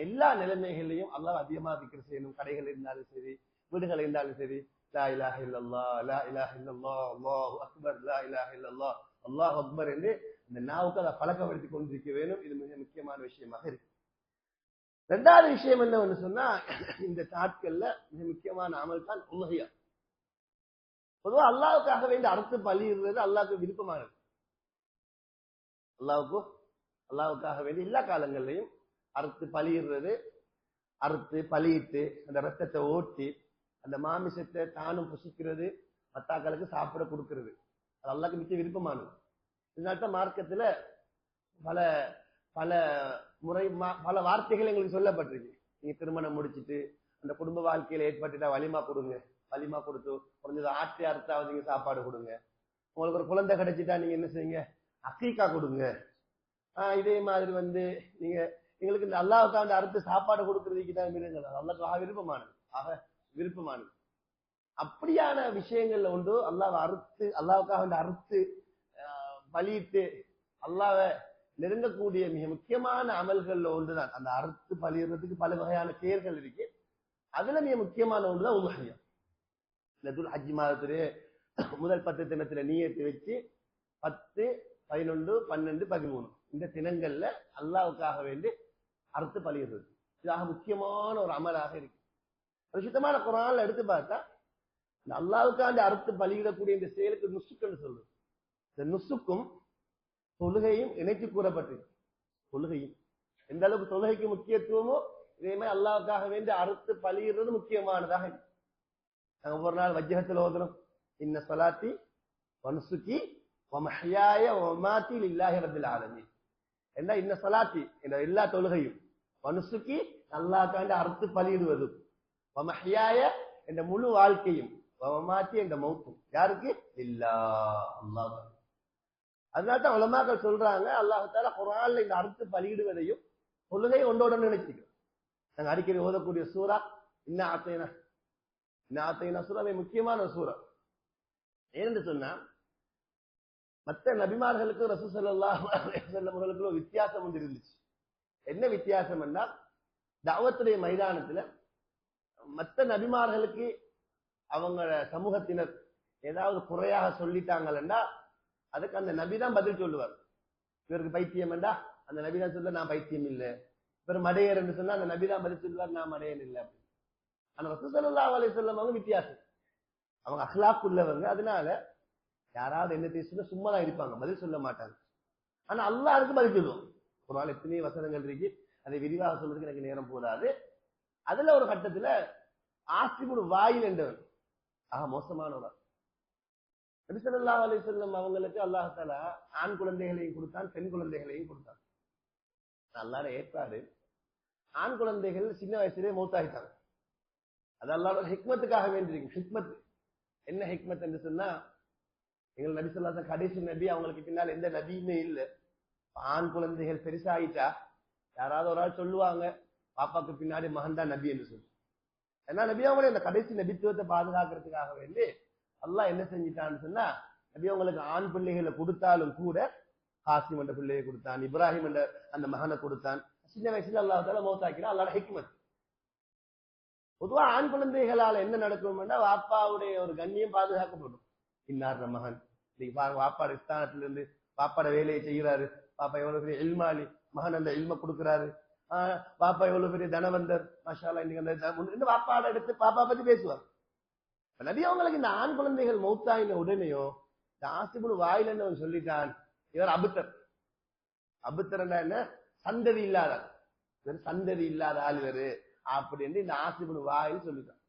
எல்லா நிலைமைகளையும் அல்லாஹ் அதிகமா திக்ர் செய்யணும். கடைகள் இருந்தாலும் சரி, வீடுகள் இருந்தாலும் சரி, லா இலாஹ இல்லல்லாஹ், லா இலாஹ இல்லல்லாஹ், அல்லாஹு அக்பர், லா இலாஹ இல்லல்லாஹ், அல்லாஹு அக்பர் என்று இந்த நாவுக்கு அதை பழக்கப்படுத்திக் கொண்டிருக்க வேணும். இது மிக முக்கியமான விஷயமாக இருக்கு. 2வது விஷயம் என்னன்னு சொன்னா, இந்த நாட்கள்ல மிக முக்கியமான அமல் தான் உல்ஹியா. பொதுவா அல்லாஹ்வுக்காக வேண்டி அறுத்து பலியிடுறது அல்லாஹ்வுக்கு விருப்பமானது. அல்லாஹ்வுக்காக வேண்டி எல்லா காலங்கள்லையும் அறுத்து பலியிடுறது, அறுத்து பலியிட்டு அந்த ரத்தத்தை ஓட்டி அந்த மாமிசத்தை தானும் புசிக்கிறது, மத்தாக்களுக்கு சாப்பிட கொடுக்கிறது, அது அல்லாஹ்வுக்கு மிக விருப்பமானது. இதனால்தான் மார்க்கத்துல பல பல முறை பல வார்த்தைகள் எங்களுக்கு சொல்லப்பட்டிருக்கு. நீங்க திருமணம் முடிச்சுட்டு அந்த குடும்ப வாழ்க்கையில ஏற்பட்டுட்டா வலிமா கொடுங்க, வலிமா கொடுத்து குறைஞ்சது ஆற்றி அறுத்தாவது நீங்க சாப்பாடு கொடுங்க. உங்களுக்கு ஒரு குழந்தை கிடைச்சிட்டா நீங்க என்ன செய்யுங்க, அக்கீக்கா கொடுங்க. இதே மாதிரி நீங்க எங்களுக்கு இந்த அல்லாஹ்வுக்காக அறுத்து சாப்பாடு கொடுக்கறதுக்கு தான் அல்லாஹ் விருப்பமானது. அப்படியான விஷயங்கள்ல உண்டு அல்லாஹ்வுக்காக அறுத்து பலியிட்டு அல்லாஹ்வை நெருங்கக்கூடிய மிக முக்கியமான அமல்கள்ல ஒன்றுதான் அந்த அறுத்து பலியிடுறதுக்கு பல வகையான பெயர்கள் இருக்கு. அதுல மிக முக்கியமான ஒன்றுதான் உல்ஹியா. இந்த துல்ஹஜ் மாதத்திலே முதல் 10 தினத்துல நியத்து வச்சு 10, 11, 12, 13 இந்த தினங்கள்ல அல்லாஹ்வுக்காக வேண்டி அறுத்து பலியிடுறது இதாக முக்கியமான ஒரு அமலாக இருக்கு. சுத்தமான குர்ஆன்ல எடுத்து பார்த்தா இந்த அல்லாஹ்வுக்காண்டி அறுத்து பலியிடக்கூடிய இந்த செயலுக்கு நுசுக்குன்னு சொல்றது. இந்த நுசுக்கும் தொழுகையும் இணைத்து கூறப்பட்டிருக்கு. தொழுகையும் எந்த அளவுக்கு தொழுகைக்கு முக்கியத்துவமோ இதே மாதிரி அல்லாஹ்வுக்காக வேண்டி அறுத்து பலியிடுறது முக்கியமானதாக இருக்கு. நாங்க ஒரு நாள் வஜ்ஜகத்தில் ஓதுறோம், இன்ன ஸலாத்தி வ நுசுகி வ மஹ்யாய வ மமாத்தி லில்லாஹி ரப்பில் ஆலமீன். என்ன இன்ன ஸலாத்தி என்ற எல்லா தொழுகையும், வ நுசுகி அல்லாஹ்வுக்காண்டி அறுத்து பலியிடுவது, வ மஹ்யாய என்ற முழு வாழ்க்கையும், வ மமாத்தி என்ற மௌத்தும் யாருக்கு? லில்லாஹ், அல்லாஹ். அதனால்தான் உலமாக்கள் சொல்றாங்க, அல்லாஹ் தஆலா குர்ஆன்ல இந்த அறுத்து பலியிடுவதையும் தொழுகை ஒன்றோட நினைச்சிருக்கோம். நாங்க அடிக்கடி ஓதக்கூடிய சூரா இன்னா ஆத்தைனா சூறாவை முக்கியமான சூறா. ஏன்னு சொன்னா மற்ற நபிமார்களுக்கு ரசூல் ஸல்லல்லாஹு அலைஹி வஸல்லம் அவர்களுக்கு ஒரு வித்தியாசம் ஒன்று இருந்துச்சு. என்ன வித்தியாசம் என்றால், தஅவத்துடைய மைதானத்துல மற்ற நபிமார்களுக்கு அவங்க சமூகத்தினர் ஏதாவது குறையாக சொல்லிட்டாங்கன்னா அதுக்கு அந்த நபி தான் பதில் சொல்லுவார். இவருக்கு பைத்தியம் என்றா அந்த நபி தான் சொல்ல, நான் பைத்தியம் இல்லை. இவர் மடையர் என்று சொன்னா அந்த நபி தான் பதில் சொல்லுவார், நான் மடையன் இல்லை. ஆனா ரசூல் ஸல்லல்லாஹு அலைஹி வஸல்லம் அவங்க வித்தியாசம். அவங்க அஹ்லாக் உள்ளவங்க. அதனால யாராவது என்ன பேசுனா சும்மா தான் இருப்பாங்க, பதில் சொல்ல மாட்டாங்க. ஆனா அல்லாஹ் அதுக்கு பதில் சொல்லுவோம். ஒரு நாள் எத்தனை வசனங்கள் இருக்கு, அதை விரிவாக சொல்றதுக்கு எனக்கு நேரம் போதாது. அதுல ஒரு கட்டத்துல ஆசிபுல் வாயில் என்றவன் மோசமானவர். நபி ஸல்லல்லாஹு அலைஹி வஸல்லம் அவங்களுக்கு அல்லாஹ் தஆலா ஆண் குழந்தைகளையும் கொடுத்தான், பெண் குழந்தைகளையும் கொடுத்தான். அல்லாஹ்வோட ஏற்பாடு, ஆண் குழந்தைகள் சின்ன வயசுலயே மௌத்தாகிட்டாங்க. அது அல்லாஹ்வோட ஹிக்மத்துக்காக வேண்டியிருக்கு. ஹிக்மத் என்ன ஹிக்மத் என்று சொன்னா, எங்கள் நபி ஸல்லல்லாஹு அலைஹி வஸல்லம் கடைசி நபி, அவங்களுக்கு பின்னால் எந்த நபியுமே இல்லை. ஆண் குழந்தைகள் பெருசாயிட்டா யாராவது ஒரு ஆள் சொல்லுவாங்க, பாப்பாக்கு பின்னாடி மகன் தான் நபி என்று சொல்லி. ஏன்னா நபி அவங்களே இந்த கடைசி நபித்துவத்தை பாதுகாக்கிறதுக்காக வேண்டி அல்லாஹ் என்ன செஞ்சிட்டான்னு சொன்னா, நபி அவங்களுக்கு ஆண் பிள்ளைகளை கொடுத்தாலும் கூட காசிம் என்ற பிள்ளையை கொடுத்தான், இப்ராஹிம் என்ற அந்த மகனை கொடுத்தான். சின்ன வயசுல அல்லாஹ் தஆலா மௌத்தாக்கினா அல்லாஹ்வோட ஹிக்மத். பொதுவா ஆண் குழந்தைகளால என்ன நடக்கும்னா, வாப்பாவுடைய ஒரு கண்ணியம் பாதுகாக்கப்படும். இன்னார் மகன் இன்னைக்கு பாருங்க, வாப்பாட ஸ்தானத்திலிருந்து வாப்பாட வேலையை செய்கிறாரு, பாப்பா எவ்வளவு பெரிய இல்மாலி, மகன் அந்த இல்ம கொடுக்கிறாரு, பாப்பா எவ்வளவு பெரிய தனவந்தர், மாஷா அல்லாஹ், இன்னைக்கு அந்த வாப்பாட எடுத்து பாப்பா பத்தி பேசுவார். நபி அவங்களுக்கு இந்த ஆண் குழந்தைகள் மௌத்தாயின உடனேயோ இந்த ஆசிபுல் வாயிலன்னு சொல்லிட்டான், இவர் அபுத்தர். அபுத்தர்னா என்ன, சந்ததி இல்லாத, சந்ததி இல்லாத ஆள் இவரு அப்படின்னு இந்த ஆசிபுல் வாயில் சொல்லிட்டான்.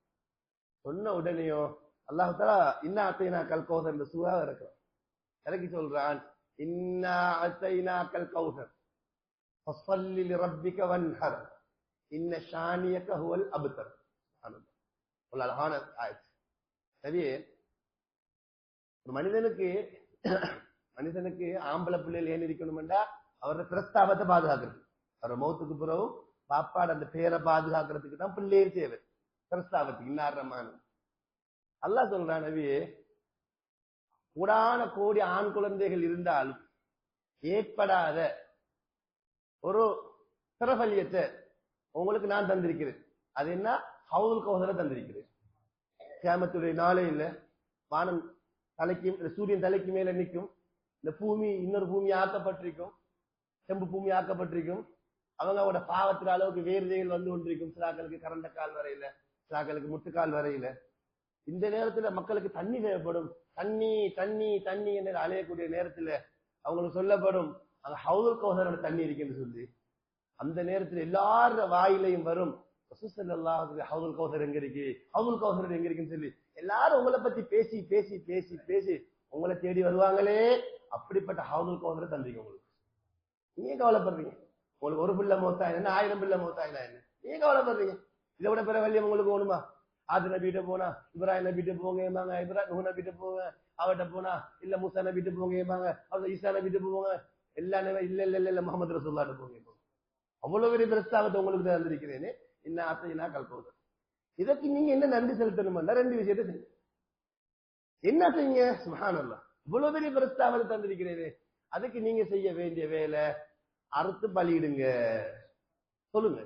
சொன்ன உடனேயோ அல்லாஹ் தஆலா இன்னா அத்தைனாக்கல் கௌசர் என்ற சூறாவை இறக்குறான். இறக்கி சொல்றான், இன்னா அத்தைனாக்கல் கௌசர் ஃபஸல்லி லிரப்பிக வன்ஹர் இன்ன ஷானியக ஹுவல் அப்தர். சுப்ஹானல்லாஹ், அழகான ஆயத். சரி, ஒரு மனிதனுக்கு ஆம்பளை பிள்ளைகள் ஏன் இருக்கணும்டா, அவரோட பிரஸ்தாபத்தை பாதுகாக்கிறது. அவர் மௌத்துக்கு பிறகு பாப்பாட அந்த பேரை பாதுகாக்கிறதுக்கு தான் பிள்ளைகள் தேவை. பிரஸ்தாபத்துக்கு இன்னாரமான அல்லாஹ் சொல்றான், நபியே கூடான கோடி ஆண் குழந்தைகள் இருந்தாலும் ஏற்படாத ஒரு பிரபல்யத்தை உங்களுக்கு நான் தந்திருக்கிறேன். அது என்ன, ஹவுதுல் கௌசரை தந்திருக்கிறேன். கியாமத்துடைய நாளையில வானம் தலைக்கு, சூரியன் தலைக்கு மேல நிற்கும், இந்த பூமி இன்னொரு பூமி ஆக்கப்பட்டிருக்கும், செம்பு பூமி ஆக்கப்பட்டிருக்கும். அவங்களோட பாவத்தின் அளவுக்கு வேறுதைகள் வந்து கொண்டிருக்கும். சிலாக்களுக்கு கரண்ட கால் வரையில, சிலாக்களுக்கு முட்டுக்கால் வரையில. இந்த நேரத்துல மக்களுக்கு தண்ணி தேவைப்படும். தண்ணி தண்ணி தண்ணி என்று அலையக்கூடிய நேரத்துல அவங்களுக்கு சொல்லப்படும், அங்க ஹவுதுல் கௌசரோட தண்ணி இருக்குன்னு சொல்லி. அந்த நேரத்துல எல்லார வாயிலையும் வரும், ரசூல் ஸல்லல்லாஹு அலைஹி வஸல்லம் ஹவுதுல் கௌசர் எங்க இருக்கு, ஹவுதுல் கௌசர் எங்க இருக்குன்னு சொல்லி எல்லாரும் உங்களை பத்தி பேசி பேசி பேசி பேசி உங்களை தேடி வருவாங்களே. அப்படிப்பட்ட ஹவுதுல் கௌசரை தந்திருக்க உங்களுக்கு. நீங்க கவலைப்படுறீங்க, உங்களுக்கு ஒரு பிள்ளை மௌத்தாயினா என்ன, 1000 பிள்ளை மௌத்தாயினா என்ன, நீங்க கவலைப்படுறீங்க. இதை விட பிற வழியம் உங்களுக்கு வேணுமா? ஆது நபிட்ட போனா இப்ராஹிம் நபிட்ட போங்க ஏமாங்க, இப்ராஹிம் நபிட்ட போங்க, அவட்ட போனா இல்ல மூசா நபிட்ட போங்க ஏமாங்க, அவர் ஈசா நபிட்ட போங்க, எல்லா நபி இல்ல இல்ல இல்ல முஹம்மது ரசூலுல்லாஹ்ட்ட போங்க. அவ்வளவு பெரிய பிரஸ்தாபத்தை உங்களுக்கு தந்திருக்கிறேனே, என்ன ஆசைனா கல்போது. இதற்கு நீங்க என்ன நன்றி செலுத்தணும்னா ரெண்டு விஷயத்தை செய்யுங்க. என்ன செய்யுங்க, சுப்ஹானல்லாஹ், இவ்வளவு பெரிய பிரஸ்தாபத்தை தந்திருக்கிறேனே, அதுக்கு நீங்க செய்ய வேண்டிய வேலை அறுத்து பலியிடுங்க. சொல்லுங்க,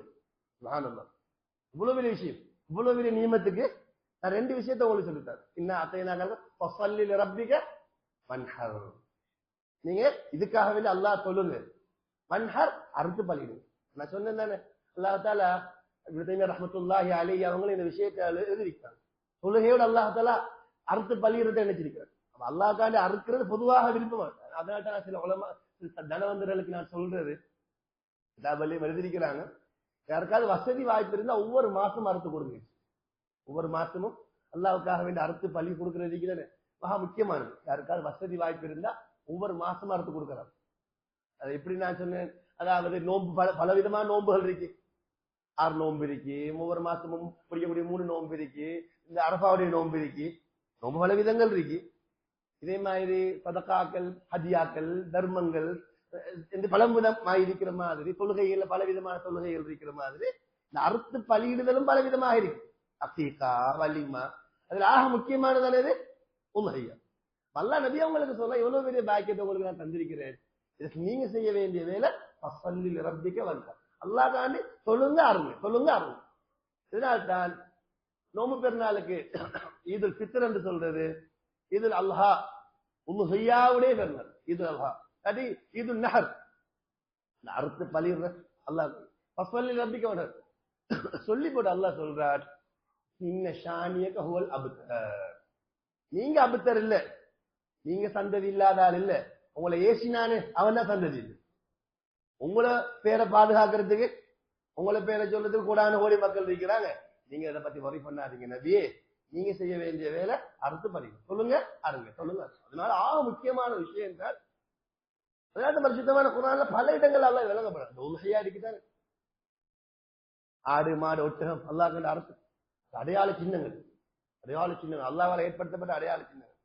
சுப்ஹானல்லாஹ், இவ்வளவு பெரிய விஷயம், இவ்வளவு பெரிய நியமத்துக்கு நான் ரெண்டு விஷயத்தை உங்களுக்கு சொல்லித்தாரு. இன்ன அத்தைனாக ஃபஸல்லி லிரப்பிக வன்ஹர், நீங்க இதுக்காக வேண்டி அல்லாஹ் சொல்லுங்க, வன்ஹர் அறுத்து பலியிடுங்க. நான் சொன்னேன் தானே, அல்லாஹ் தஆலா இப்னு தைமிய்யா ரஹ்மத்துல்லாஹி அலைஹி அவங்க இந்த விஷயத்தை எழுதிருக்காங்க. தொழுகையோடு அல்லாஹ் தஆலா அறுத்து பலியிறதை நினைச்சிருக்காரு. அல்லாஹ்காண்டி அறுக்கிறது பொதுவாக விருப்பம். அதனால தான் சில உலமா தனவந்தர்களுக்கு நான் சொல்றது, கிதாபுலயும் எழுதிருக்கிறாங்க, யாருக்காவது வசதி வாய்ப்பு இருந்தா ஒவ்வொரு மாசமும் அறுத்து கொடுங்க. ஒவ்வொரு மாசமும் அல்லாஹ்வுக்காக வேண்டி அறுத்து பலி கொடுக்கறது மகா முக்கியமானது. யாருக்காவது வசதி வாய்ப்பு இருந்தா ஒவ்வொரு மாசமும் அறுத்து கொடுக்கலாம். அது எப்படி நான் சொன்னேன், அதாவது நோன்பு பலவிதமான நோன்புகள் இருக்கு. 6 நோன்பு இருக்கு, ஒவ்வொரு மாசமும் பிடிக்கக்கூடிய 3 நோன்பு இருக்கு, இந்த அரபாவுடைய நோன்பு இருக்கு, நோன்பு பல விதங்கள் இருக்கு. இதே மாதிரி சதகாக்கள், ஹதியாக்கள், தர்மங்கள் என்று பலவிதமாக இருக்கிற மாதிரி, தொழுகைகள்ல பலவிதமான தொழுகைகள் இருக்கிற மாதிரி இந்த அறுத்து பலியிடுதலும் பலவிதமாக இருக்கு. அக்கீகா, வலிமா, அதுல ஆக முக்கியமானதான இது உல்ஹியா. அல்லாஹ் நபி உங்களுக்கு சொல்ல எவ்வளவு பெரிய பாக்கியத்தை உங்களுக்கு நான் தந்திருக்கிறேன். இதுக்கு நீங்க செய்ய வேண்டிய வேலை ஃபஸ்ஸல்லி லிரப்பிக வன்ஹர். அல்லாஹ் தாண்டி சொல்லுங்க அருங்க, சொல்லுங்க அருங்க. இதனால்தான் நோம்பு பெருநாளுக்கு ஈதுல் ஃபித்ர் என்று சொல்றது, ஈதுல் அல்ஹா உல்ஹியாவுடைய பெருநாள் ஈதுல் அல்ஹா, அது ஈதுல் நஹர், அறுத்து பலியிடுற அல்லாஹ் ஃபஸ்ஸல்லி லிரப்பிக வன்ஹர் சொல்லி போட்டு அல்லாஹ் சொல்றார், இன்ன ஷானியக ஹுவல் அப்தர். நீங்க அபுத்தர் இல்ல, நீங்க சந்ததி இல்லாத ஆள் இல்ல, உங்களை ஏசினானு அவன் தான் சந்ததி. உங்களை பேரை பாதுகாக்கிறதுக்கு, உங்களை பேரை சொல்றதுக்கு கூடான கோடி மக்கள் இருக்கிறாங்க. நீங்க இதை பத்தி வரி பண்ணாதீங்க நபியே, நீங்க செய்ய வேண்டிய வேலை அறுத்து பறிங்க, சொல்லுங்க அருங்க, சொல்லுங்க. அதனால ஆக முக்கியமான விஷயம் என்றால், அதனால பரிசுத்தமான குர்ஆன்ல பல இடங்கள் அல்லாஹ் விளங்கப்படுறாங்க. உல்ஹியா இருக்குதானே, ஆடு மாடு ஒட்டகம் அல்லாஹ் கண்ட அறுத்து அடையாள சின்னங்கள், அடையாள சின்னங்கள், அல்லாஹ்வால ஏற்படுத்தப்பட்ட அடையாள சின்னங்கள்.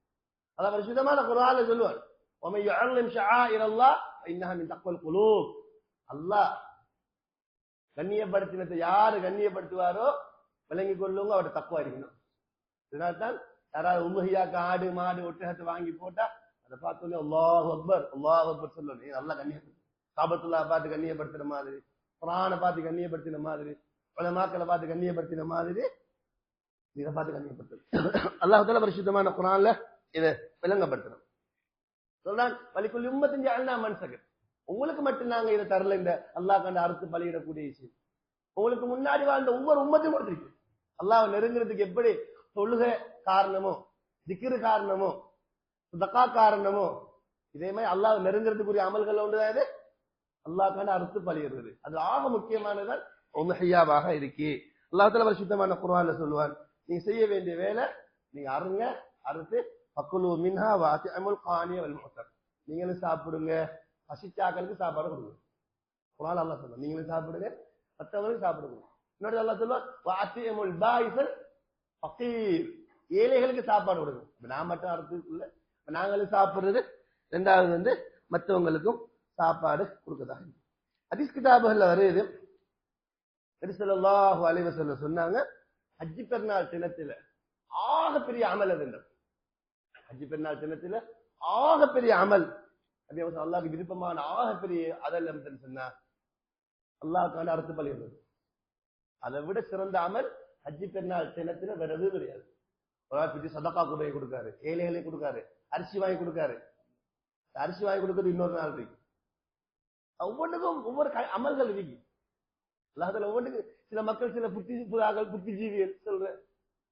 அல்லாஹ் பரிசுத்தமான குர்ஆன்ல சொல்லுவார், وَمَن يُعَظِّمْ شَعَائِرَ اللَّهِ فَإِنَّهَا مِن تَقْوَى الْقُلُوبِ. அல்லாஹ் கண்ணியப்படுத்தினதை யாரு கண்ணியப்படுத்துவாரோ விளங்கிக் கொள்ளுங்க, அவருடைய தக்வா இருக்கணும். இதனால்தான் யாராவது உல்ஹியாக்கு ஆடு மாடு ஒட்டகத்தை வாங்கி போட்டா அதை பார்த்தோன்னே அல்லாஹு அக்பர் அல்லாஹு அக்பர் சொல்லணும். நல்லா கண்ணியப்படுத்த, காபத்துல்லா பார்த்து கண்ணியப்படுத்துற மாதிரி, குர்ஆனை பார்த்து கண்ணியப்படுத்தின மாதிரி, உலமாக்களை பார்த்து கண்ணியப்படுத்தின மாதிரி இதை பார்த்து கண்ணியப்படுத்தணும். அல்லாஹ் தஆலா பரிசுத்தமான குர்ஆன்ல இதை விளங்கப்படுத்தணும். சொல்றான், வலிக்குல் உம்மத்தின் ஜஅல்னா மன்சகன். உங்களுக்கு மட்டும் நாங்க இதை தரல, இந்த அல்லாஹ் கண்ட அறுத்து பலியிடக்கூடிய விஷயம். உங்களுக்கு முன்னாடி வாழ்ந்த ஒவ்வொரு உம்மத்தையும் கொடுத்திருக்கு. அல்லாஹ் நெருங்குறதுக்கு எப்படி தொழுகை காரணமோ, திக்ரு காரணமோ, சதகா காரணமோ, இதே மாதிரி அல்லாஹ் நெருங்குறதுக்குரிய அமல்கள் ஒன்றுதான் இது அல்லாஹ் கண்ட அறுத்து பலியிடுறது. அது ஆக முக்கியமானதான் உல்ஹியாவாக இருக்கு. அல்லாஹ் தஆலா பரிசுத்தமான குர்ஆன்ல சொல்லுவான், நீங்க செய்ய வேண்டிய வேலை நீங்க அருங்க, அறுத்து ஃபக்குலு மின்ஹா வஅத்இமுல் கானிய வல் முஅத்தர். நீங்களும் சாப்பிடுங்க, பசிச்சாக்களுக்கு சாப்பாடு கொடுங்க. குர்ஆன் அல்லாஹ் சொல்றான், நீங்களும் சாப்பிடுங்க, மற்றவங்களுக்கு சாப்பிடுங்க. இன்னொரு அல்லாஹ் சொல்லுவான், வஅத்இமுல் பாயிஸல் ஃபகீர். ஏழைகளுக்கு சாப்பாடு கொடுங்க. நான் மட்டும் அறுத்து இல்ல, நாங்களும் சாப்பிடுறது. ரெண்டாவது மற்றவங்களுக்கும் சாப்பாடு கொடுக்கதாக. ஹதீஸ் கிதாபுகள்ல வருது, நபி ஸல்லல்லாஹு அலைஹி வஸல்லம் சொன்னாங்க, ஹஜ் பெருநாள் தினத்துல ஆக பெரிய அமல் அது. ஹஜ் பெருநாள் தினத்துல ஆக பெரிய அமல், அதே அல்லாஹ்வுக்கு விருப்பமான ஆக பெரிய அதல் என்று சொன்னா அல்லாஹ்வுக்கான அறுத்து பலியிடுறது. அதை விட சிறந்த அமல் ஹஜ் பெருநாள் தினத்துல வேற எதுவும் கிடையாது. ஒரு ஆள் பிடி சதகா கூட கொடுக்காரு, ஏழைகளை கொடுக்காரு, அரிசி வாங்கி கொடுக்காரு. அரிசி வாங்கி கொடுக்கறது இன்னொரு நாள் இருக்கு. ஒவ்வொன்றுக்கும் ஒவ்வொரு அமல்கள் இருக்கு. அல்லாஹ் தஆலா ஒவ்வொன்றுக்கு சில மக்கள், சில புத்திஜீவிகள் சொல்ற,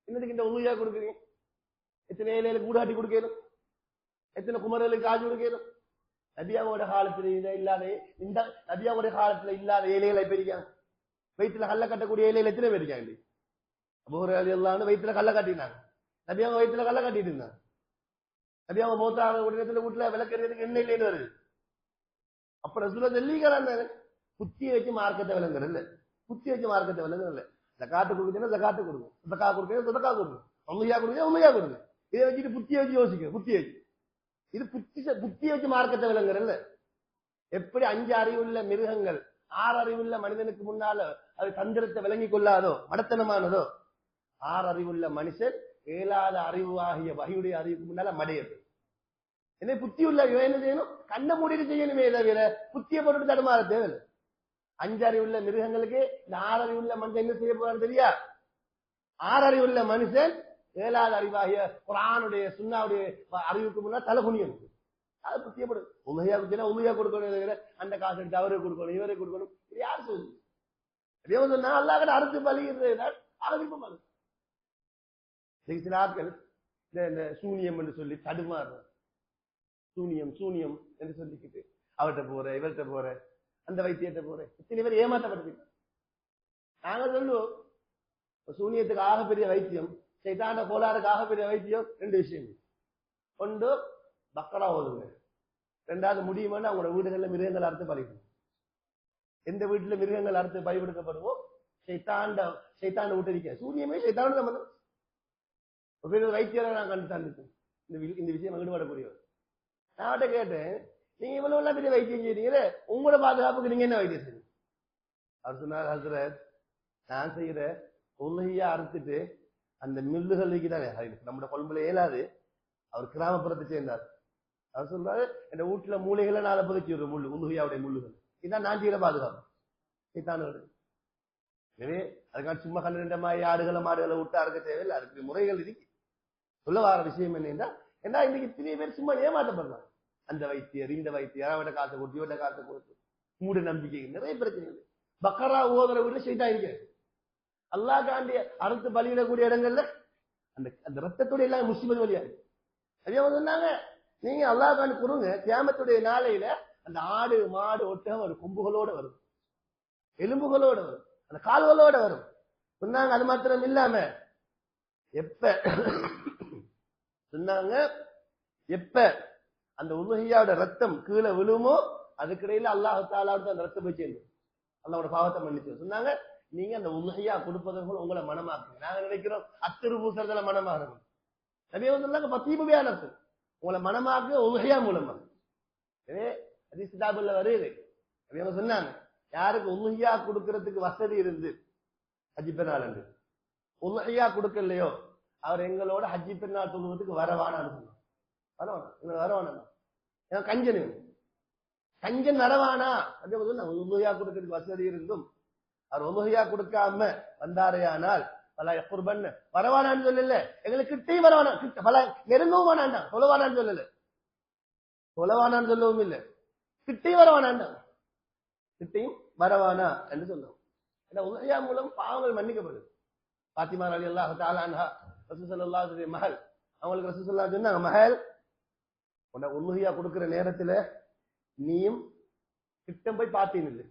இன்னைக்கு இந்த உலுயா கொடுக்குறீங்க, எத்தனை ஏழைகளுக்கு ஊடாட்டி கொடுக்கணும், எத்தனை குமரர்களுக்கு காஜு கொடுக்கணும். நபியாவோட காலத்துல இல்லாத, இந்த நபியாவோட காலத்துல இல்லாத ஏழைகளை பெருக்காங்க. வயிற்றுல கல்ல கட்டக்கூடிய ஏழைகள் எத்தனை பேர் இருக்காங்க? அபூ ஹுரைரா ரலியல்லாஹு வயிற்றுல கல்ல கட்டினாங்க. நபியாவங்க வயிற்றுல கல்ல கட்டிட்டு இருந்தாங்க. நபியாவங்க மௌத்தாக உடனே வீட்டுல விளக்கறதுக்கு என்ன இல்லைன்னு வருது. அப்ப ரசூலுல்லாஹ் சொல்லிக்கிறாங்க, புத்தியை வச்சு மார்க்கத்தை விளங்குறது இல்ல, புத்தி வச்சு மார்க்கத்தை விளங்குறது இல்ல. ஜகாத்து கொடுக்குதுன்னா ஜகாத்து கொடுங்க, சதகா கொடுக்குறது சதகா கொடுங்க, உம்மையா கொடுங்க உம்மையா கொடுங்க. இதை வச்சுட்டு புத்தியை வச்சு யோசிக்க, புத்தியை வச்சு, இது புத்தியை வச்சு மார்க்கத்தை விளங்குறது இல்ல. எப்படி 5 அறிவுள்ள மிருகங்கள் 6 அறிவுள்ள மனிதனுக்கு முன்னால அது தந்திரத்தை விளங்கி கொள்ளாதோ, மடத்தனமானதோ, 6 அறிவுள்ள மனுஷன் 7வது அறிவு ஆகிய வஹீயுடைய அறிவுக்கு முன்னால மடையது. என்ன புத்தி உள்ள என்ன செய்யணும்? கண்ணை மூடிட்டு செய்யணுமே தவிர புத்தியை போட்டு தடுமாற தேவையில்லை. 5 அறிவுள்ள மிருகங்களுக்கு இந்த 6 அறிவுள்ள மனுஷன் என்ன செய்ய போறான்னு தெரியா? 6 அறிவுள்ள மனுஷன் 7வது அறிவாகிய குர்ஆனுடைய சுன்னாவுடைய அறிவுக்கு முன்னாடி தலை குனியணும். அது புத்தியை போடு. உமையா குத்தினா உமையா கொடுக்கணும், அந்த காசு எடுத்து அவரை கொடுக்கணும், இவரை கொடுக்கணும். இது யாரு சொல்லு? அதே சொன்னா அல்லாஹ் கிட்ட அறுத்து பலியிடுறதுதான் ஆரம்பிப்போம். சில ஆட்கள் இந்த சூனியம் என்று சொல்லி தடுமாறு, சூனியம் சூனியம் என்று சொல்லிக்கிட்டு அவர்கிட்ட போற, இவர்கிட்ட போற, அந்த வைத்தியத்தை போற, இத்தனை பேர் ஏமாற்றப்படுது. நாங்க சொல்லுவோம், சூனியத்துக்கு ஆகப்பெரிய வைத்தியம், சைத்தான கோளாறுக்கு ஆகப்பெரிய வைத்தியம் 2 விஷயம். ஒன்று பக்கரா ஓதுங்க, 2வது முடியுமான்னு அவங்களோட வீடுகள்ல மிருகங்கள் அறுத்து பலிக்கணும். எந்த வீட்டுல மிருகங்கள் அறுத்து பயப்படுத்தப்படுமோ சைத்தாண்ட விட்டு இருக்க சூரியமே சைத்தானோட சம்பந்தம். வைத்தியரை நான் கண்டு தந்துட்டேன். இந்த விஷயம் ஈடுபடக்கூடியவர். நான் அவட்ட கேட்டேன், நீங்க இவ்வளவு எல்லாம் பெரிய வைத்தியம் செய்றீங்களே, உங்களோட பாதுகாப்புக்கு நீங்க என்ன வைத்தியம் செய்யுங்க? அவர் சொன்னார், ஹஸ்ரத், நான் செய்யற உலகையா அறுத்துட்டு அந்த மில்லுகளுக்கு தானே நம்மளோட கொழும்புல இயலாது. அவர் கிராமப்புறத்தை சேர்ந்தார். அவர் சொல்றாரு, என் வீட்டுல மூளைகளை நான் அதை புதைச்சி விடுற முள்ளு உலகையாவுடைய முள்ளுகள். இதுதான் நான் செய்யற பாதுகாப்பு. இதுதான். எனவே அதுக்காக சும்மா கண்ணு மாதிரி ஆடுகளை மாடுகளை விட்டு அறுக்க தேவையில்லை. அதுக்கு முறைகள் இருக்கு. சொல்ல வர விஷயம் என்னன்னா, ஏன்னா இன்னைக்கு இத்தனை பேர் சும்மா ஏமாற்றப்படுறாங்க. அந்த வைத்தியர் இந்த வைத்தியர் அவட காசை கொடுத்து இவட காசை கொடுத்து மூட நம்பிக்கை நிறைய பிரச்சனைகள். பக்கரா ஓதுற வீட்டுல செய்தா இருக்க அல்லாஹ் காண்டி அறுத்து பலியிடக்கூடிய இடங்கள்ல அந்த அந்த ரத்தத்துடைய எல்லாம் முஸ்லிம் வழியா இருக்கு. அதே சொன்னாங்க, நீங்க அல்லாஹ் காண்டி கொடுங்க, கியாமத்துடைய நாளையில அந்த ஆடு மாடு ஒட்டகம் ஒரு கொம்புகளோட வரும், எலும்புகளோட வரும், அந்த கால்களோட வரும் சொன்னாங்க. அது மாத்திரம் இல்லாம எப்ப சொன்னாங்க, எப்ப அந்த உலகையோட ரத்தம் கீழே விழுமோ அதுக்கிடையில அல்லாஹ் தாலாவுக்கு அந்த ரத்தம் போய் சேர்ந்து அல்லாவோட பாவத்தை மன்னிச்சு சொன்னாங்க. நீங்க அந்த உலகையா கொடுப்பதற்கு உங்களை மனமாக்குங்க. நாங்க நினைக்கிறோம் அத்திரு பூசறதுல மனமாகணும். நிறைய சொன்னாங்க பத்தீபவியான உங்களை மனமாக்கு உலகையா மூலமா. எனவே அதிசிதாபுல வருது. நிறைய சொன்னாங்க, யாருக்கு உலகையா கொடுக்கறதுக்கு வசதி இருந்து ஹஜ்ஜி பெருநாள் அன்று உலகையா கொடுக்கலையோ அவர் எங்களோட ஹஜ்ஜி பெருநாள் தொழுவதுக்கு வரவானான்னு சொன்னாங்க. வரவானா கஞ்சன் கஞ்சன் வரவானா அதே உலகையா கொடுக்கறதுக்கு வசதி இருந்தும் அவர் உலகையா கொடுக்காம வந்தாரையானால் பல குர்பன் வரவானான்னு சொல்லல, எங்களுக்கு கிட்டையும் வரவானா, பல நெருங்கவும் வேணாண்டா, சொல்லவானான்னு சொல்லல, சொல்லவானான்னு சொல்லவும் இல்லை, கிட்டையும் வரவானாண்டா, கிட்டையும் வரவானா என்று சொன்னோம். உலகையா மூலம் பாவங்கள் மன்னிக்கப்படுது. பாத்திமா ரலியல்லாஹு தஆலா அன்ஹா ரசூல் ஸல்லல்லாஹு அலைஹி வஸல்லம் மகள், அவங்களுக்கு ரசூல் ஸல்லல்லாஹு அலைஹி சொன்னாங்க, மகள் உன்னை உலகையா கொடுக்கிற நேரத்துல நீயும் கிட்டம் போய் பார்த்தீன்னு இல்லை,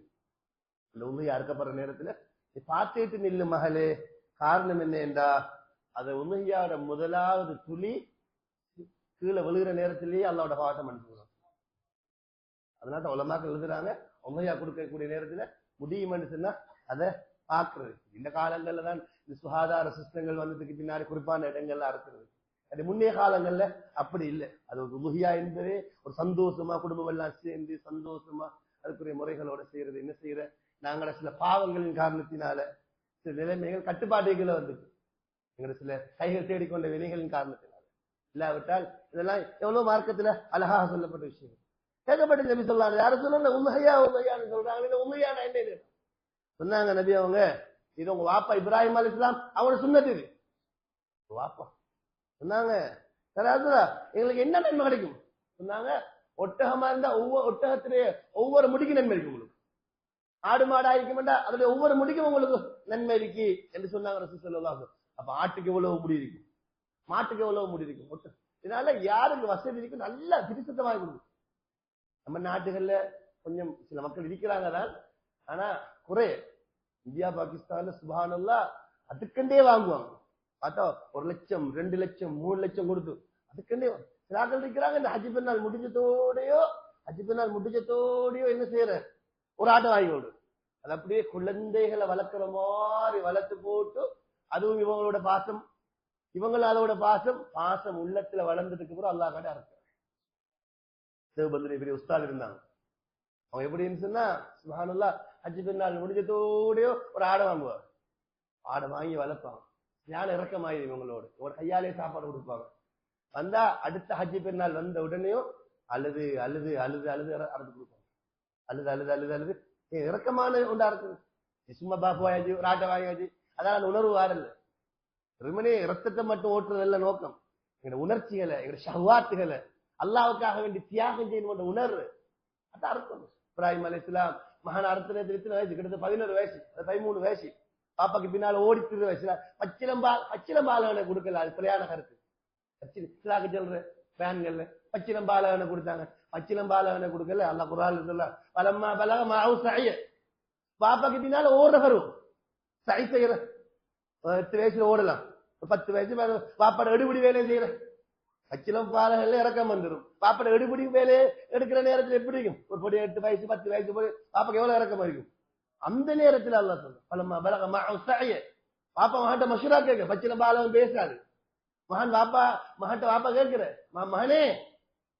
இந்த உண்மையா அறுக்கப்படுற நேரத்துல பார்த்துட்டு நில்லு மகளே. காரணம் என்ன என்றா, அதை உண்மையோட முதலாவது துளி கீழே விழுகிற நேரத்திலேயே அல்லாவோட பாவத்தை மன்னிச்சுக்கலாம். அதனால உலமாக்கள் எழுதுறாங்க, உண்மையா கொடுக்கக்கூடிய நேரத்துல முடியும்னு சொன்னா அதை பாக்குறது. இந்த காலங்கள்ல தான் இந்த சுகாதார சிஸ்டங்கள் வந்ததுக்கு பின்னாடி குறிப்பான இடங்கள்ல அறுக்கிறது. அது முன்னைய காலங்கள்ல அப்படி இல்லை. அது ஒரு உலகியா என்பதே ஒரு சந்தோஷமா குடும்பம் எல்லாம் சேர்ந்து சந்தோஷமா அதுக்குரிய முறைகளோட செய்யறது. என்ன செய்யற, நாங்கள சில பாவங்களின் காரணத்தினால சில நிலைமைகள் கட்டுப்பாடுகளை வந்துச்சு, எங்களை சில கைகள் தேடிக்கொண்ட வினைகளின் காரணத்தினால. இல்லாவிட்டால் இதெல்லாம் எவ்வளவு மார்க்கத்துல அழகாக சொல்லப்பட்ட விஷயம். கேட்கப்பட்ட நபி சொல்லாங்க, யாரும் சொல்லுங்க உண்மையா உண்மையான்னு சொல்றாங்க, உண்மையான என்ன சொன்னாங்க நபி அவங்க, இது உங்க வாப்பா இப்ராஹிம் அலைஹிஸ்ஸலாம் அவங்களோட சுன்னத்து. இது வாப்பா சொன்னாங்க, எங்களுக்கு என்ன நன்மை கிடைக்கும் சொன்னாங்க, ஒட்டகமா இருந்தா ஒட்டகத்திலேயே ஒவ்வொரு முடிக்கும் நன்மை இருக்கு உங்களுக்கு, ஆடு மாடா இருக்குமெண்டா அதுல ஒவ்வொரு முடிக்கும் உங்களுக்கு நன்மை இருக்கு என்று சொன்னாங்க ரசூல் ஸல்லல்லாஹு அலைஹி வஸல்லம். அப்ப ஆட்டுக்கு எவ்வளவு முடி இருக்கும், மாட்டுக்கு எவ்வளவு முடி இருக்கும். இதனால யாருக்கு வசதி இருக்கு நல்லா திருத்தமாக கொடுக்கும். நம்ம நாட்டுகள்ல கொஞ்சம் சில மக்கள் இருக்கிறாங்க தான், ஆனா குறை இந்தியா பாகிஸ்தான்ல சுப்ஹானல்லாஹ் அதுக்கண்டே வாங்குவாங்க. பார்த்தா 1 லட்சம் 2 லட்சம் 3 லட்சம் கொடுத்து அதுக்கண்டே சிலாக்கள் இருக்கிறாங்க. இந்த ஹஜ்ஜி பெருநாள் முடிஞ்சதோடையோ என்ன செய்யற, ஒரு ஆட்டை வாங்கி விடு. அது அப்படியே குழந்தைகளை வளர்க்கிற மாதிரி வளர்த்து போட்டு, அதுவும் இவங்களோட பாசம், இவங்களும் அதோட பாசம் உள்ளத்துல வளர்ந்ததுக்கு அப்புறம் அல்லாஹ் காட்ட அறுக்க. தேவபந்திரி பெரிய உஸ்தாத் இருந்தாங்க. அவங்க எப்படின்னு சொன்னா, சுப்ஹானல்லாஹ் ஹஜ்ஜி பெருநாள் முடிஞ்சதோடையோ ஒரு ஆடை வாங்குவாங்க. ஆடை வாங்கி வளர்ப்பாங்க. ஞான இறக்கமாயி இவங்களோட ஒரு கையாலே சாப்பாடு கொடுப்பாங்க. வந்தா அடுத்த ஹஜ்ஜி பெருநாள் வந்த உடனேயும் அழுது அழுது அழுது அழுது அறுத்து கொடுப்பாங்க. அழுது அழுது அழுது அழுது இறக்கமான ஒன்றா இருக்குது. சும்மா பாப்பு வாயாச்சு ஒரு ஆட்டை வாங்கியாச்சு, அதான் அந்த உணர்வு வாரல்ல. வெறுமனே ரத்தத்தை மட்டும் ஓட்டுறதல்ல நோக்கம். எங்களோட உணர்ச்சிகளை, எங்களோட ஷஹ்வாத்துகளை அல்லாஹ்வுக்காக வேண்டி தியாகம் செய்யணும் உணர்வு, அதான் அர்த்தம். இப்ராஹிம் அலைஹிஸ்ஸலாம் மகான் அறுத்தனை வயசு கிட்டத்தட்ட 11 வயசு 13 வயசு. பாப்பாக்கு பின்னால ஓடிட்டு வயசுல பச்சிலம்பாலவனை கொடுக்கல, அது பிழையான கருத்து. சொல்ற பேன்கள்ல பச்சிலம்பாலவனை கொடுத்தாங்க, பச்சிலம்பாலவனை கொடுக்கல. அல்லாஹ் குர்ஆன்ல சொல்ல, பலம்மா பலக மாவு சஹிய, பாப்பாக்கு பின்னால ஓடுற கருவு சஹி செய்யற. 8 வயசுல ஓடலாம், 10 வயசு பாப்பாட எடுபடி வேலையை செய்யற. பச்சிலம் பாலகள்ல இறக்கம் வந்துடும். பாப்பாட எடுபடி வேலையை எடுக்கிற நேரத்துல எப்படி இருக்கும், ஒரு பொடி 8 வயசு 10 வயசு போய் பாப்பாக்கு எவ்வளவு இறக்கம் இருக்கும். அந்த நேரத்தில் அல்லாஹ் சொல்ல, பலம்மா பலக மாவு சஹிய, பாப்பா மகட்ட மஷூரா கேட்க, பச்சிலம் பாலவன் பேசாது. மகன் வாப்பா மகன்ட்ட வாப்பா கேட்கிற மகனே